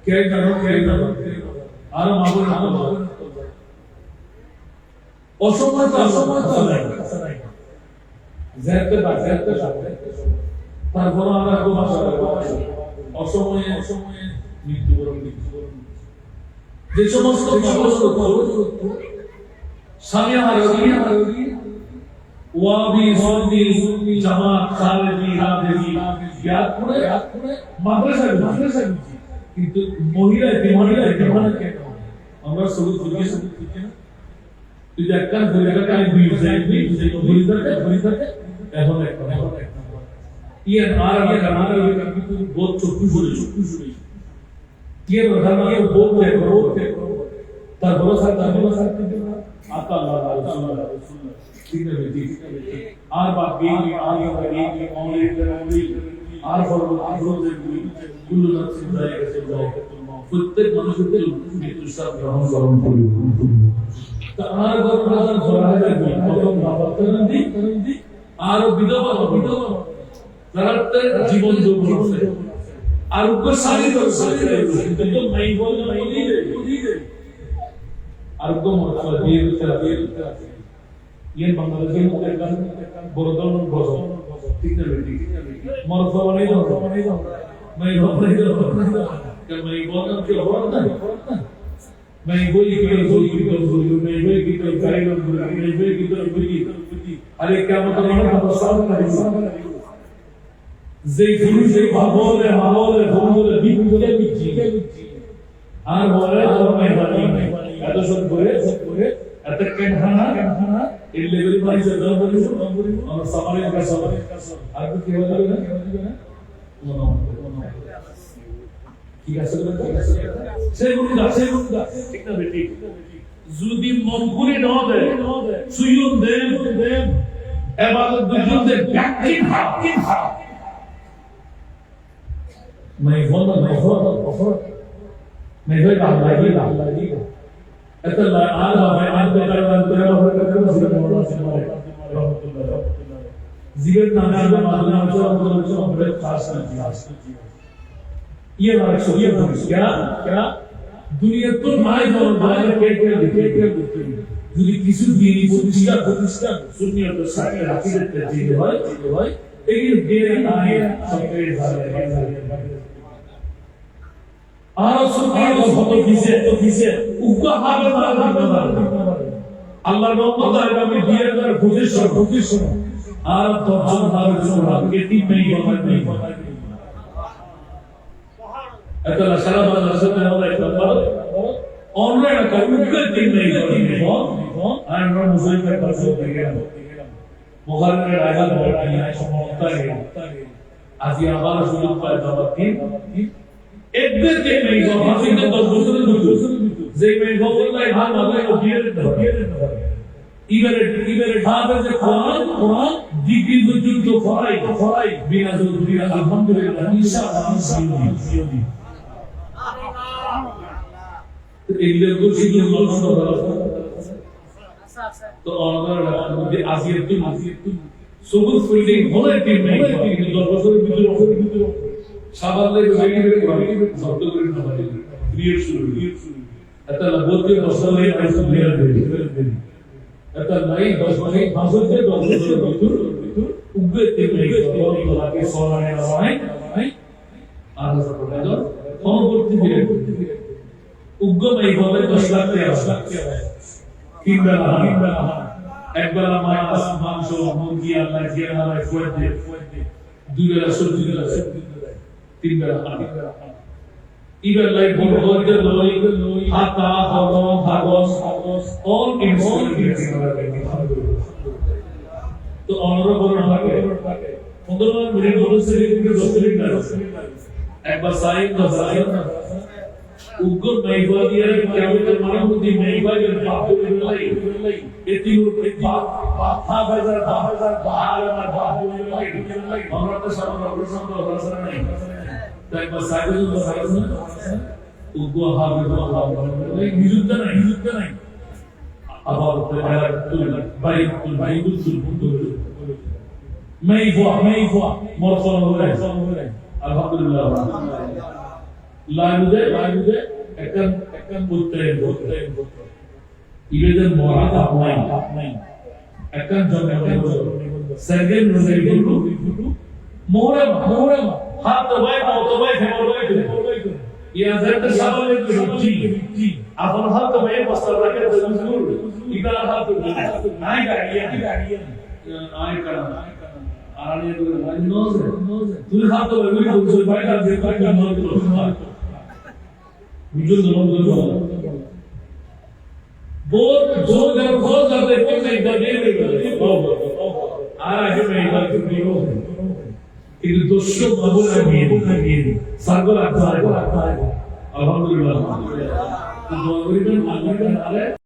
কে জানো আর মাবুর অসময়তা নাই জেতে তারপর আমরা অসময়ে মৃত্যুবরণ যে সমস্ত স্বামী হারদি ওয়াবি সুন্নি জামাত খালেদি হাদেদি ইয়াদ করে মাদ্রাসা কিন্তু মহিলা কেন আমরা সবুজ ঠিক না তুই একটা ধরে দুই এখন ইয়ে আর কিন্তু বহুত চক্ষু শুনে ইয়ে ধারণা বলতে তার ভরসা আতা আল্লাহ ঠিক না আর বাপ আর কুল্লু নাফসিন যায়গাতুল মাউত প্রত্যেক মানুষের মৃত্যু সাথে গ্রহণ করবে আর গর্ভধারণ করা যায় প্রথম নাবালক আর বিধবা তারাতে জীবন যোগ আছে আর উপর সারি কিন্তু তো নাই বলে আর গো মতলব দিয়ে আছে ये বাংলাদেশের মধ্যে বড় ধরনের বড় ঠিক না ঠিক মরফা মানে मैं बोलना कि और ना मैं वही की मैं वही की अरे क्या मतलब है যে গুরু যে ভাবলে বন্ধুরে বিপুলে বিচি আর বলে তোমায় বানি এত সব করে এত কেনখানা এই লেভেল পাইছে দাও বলিছো আমরা সামারে কাছে আর কি হবে না ঠিক আছে সেগুলো ঠিক না বেটি যদি মন করে না দেয় সুয়ুন দেব এবাদত দুজনতে ব্যাখ্যা খারাপ मैं बोलना मैं होय अल्लाह এত আর হবে আর বেকার জীবন নামে মাদনা হচ্ছে খাস না ये क्या दुनिया तो माय और बाहर के যদি কিছু দিনই প্রতিষ্ঠা সুন্নিয়ত সাথে রাখি দিতে দিতে হয় এই দেরি নাই সরকারি ভাবে আর সুন্নিয়ত হতো কিসে উপহার আল্লাহর রহমত আগামী 2025 আর 10 ভাবে সুবহানাল্লাহ এটি নেই বানাই अतला सारा बाजार से मैं वाला एक बार ऑनलाइन का उनका दिन नहीं है आई एम नॉट मुस्लिम का पर्सन देगा मोहर में राजा बोल रहा है समझता है आज ये हमारा सुलूक का दावत थी एक दिन के नहीं हो हासिल ने 10 दूसरे जे में बोल रहा है हां वाला को दिए इधर हाथ से कुरान दिखी जो फराई बिना जो अल्हम्दुलिल्लाह इंशाअल्लाह এগুলো গুছিয়ে লন্ডন তো অনার মধ্যে আসিয়ে তুই সবুজ ফিল্ডিং হলে টিম নেই কিন্তু 10 বছরের ভিতরে সাবালের বেরিয়ে শব্দ করে না পারে ক্রিয়েট শুরু এটা বলতে বসলে আইসো মেয়ার দেরি এটা নাই 10 বছর 5 বছর 10 বছরের ভিতর উগ্রে টিম নেই তোলাকে সরানে নাই আর প্রয়োজন পরবর্তী দিনে উগ্র নাই বলে 10 লাখ টাকা কিংবা একবেলা মাছ মাংস মুরগি আল্লাহ জিয়া আল্লাহ ফুয়েতে দুই বেলা সবজি তিন বেলা পানি ইবেল লাইক বলতে লই হাতা কলম কাগজ অল ইনস্ট্রুমেন্ট তো অনারেবল থাকে 15 মিনিট বলেছে কিন্তু 10 মিনিট না একবার সাইন না উগ্র মেঘবাদিয়ার কেমন মানবুদ্ধি মেঘবাদিয়ার বাপু লাই এটি বাপ হাজার আমার বাপু লাই আমরা তো সারা প্রশ্ন ভাষা নাই তাই বা সাইকেল উগ্র হাজার নিযুক্ত নাই আবার বাইকুল মেঘবা মরফল হয়ে আলহামদুলিল্লাহ লাইনুদে একদম বুঝতে ইবেদের মরা আপনাই একদম জমে সেকেন্ড রোজাই গুরু মোরে হাত দবাই ফেমর ইয়া জানতে সাবলে জি আপন হাত দবাই বস্তা রাখে জুর ইদা হাত নাই গাড়িয়া আই করা আরানিয়া তো নোজে তুই হাত দবাই গুলি বলছ বাইকা যে বাইকা নয় Vijay Dhanam बहुत जो जब बहुत ज्यादा इफेक्ट नहीं था ये आज मैं इधर क्यों हो ಇದು ದೊಡ್ಡ ಮಗುನ ನೀರು ಸಾಗರ ಆಗ್ತಾ ಇದೆ ಅಲ್ಹಮ್ದುಲಿಲ್ಲಾಹ್ ಇದು ಅವರಿಗೆ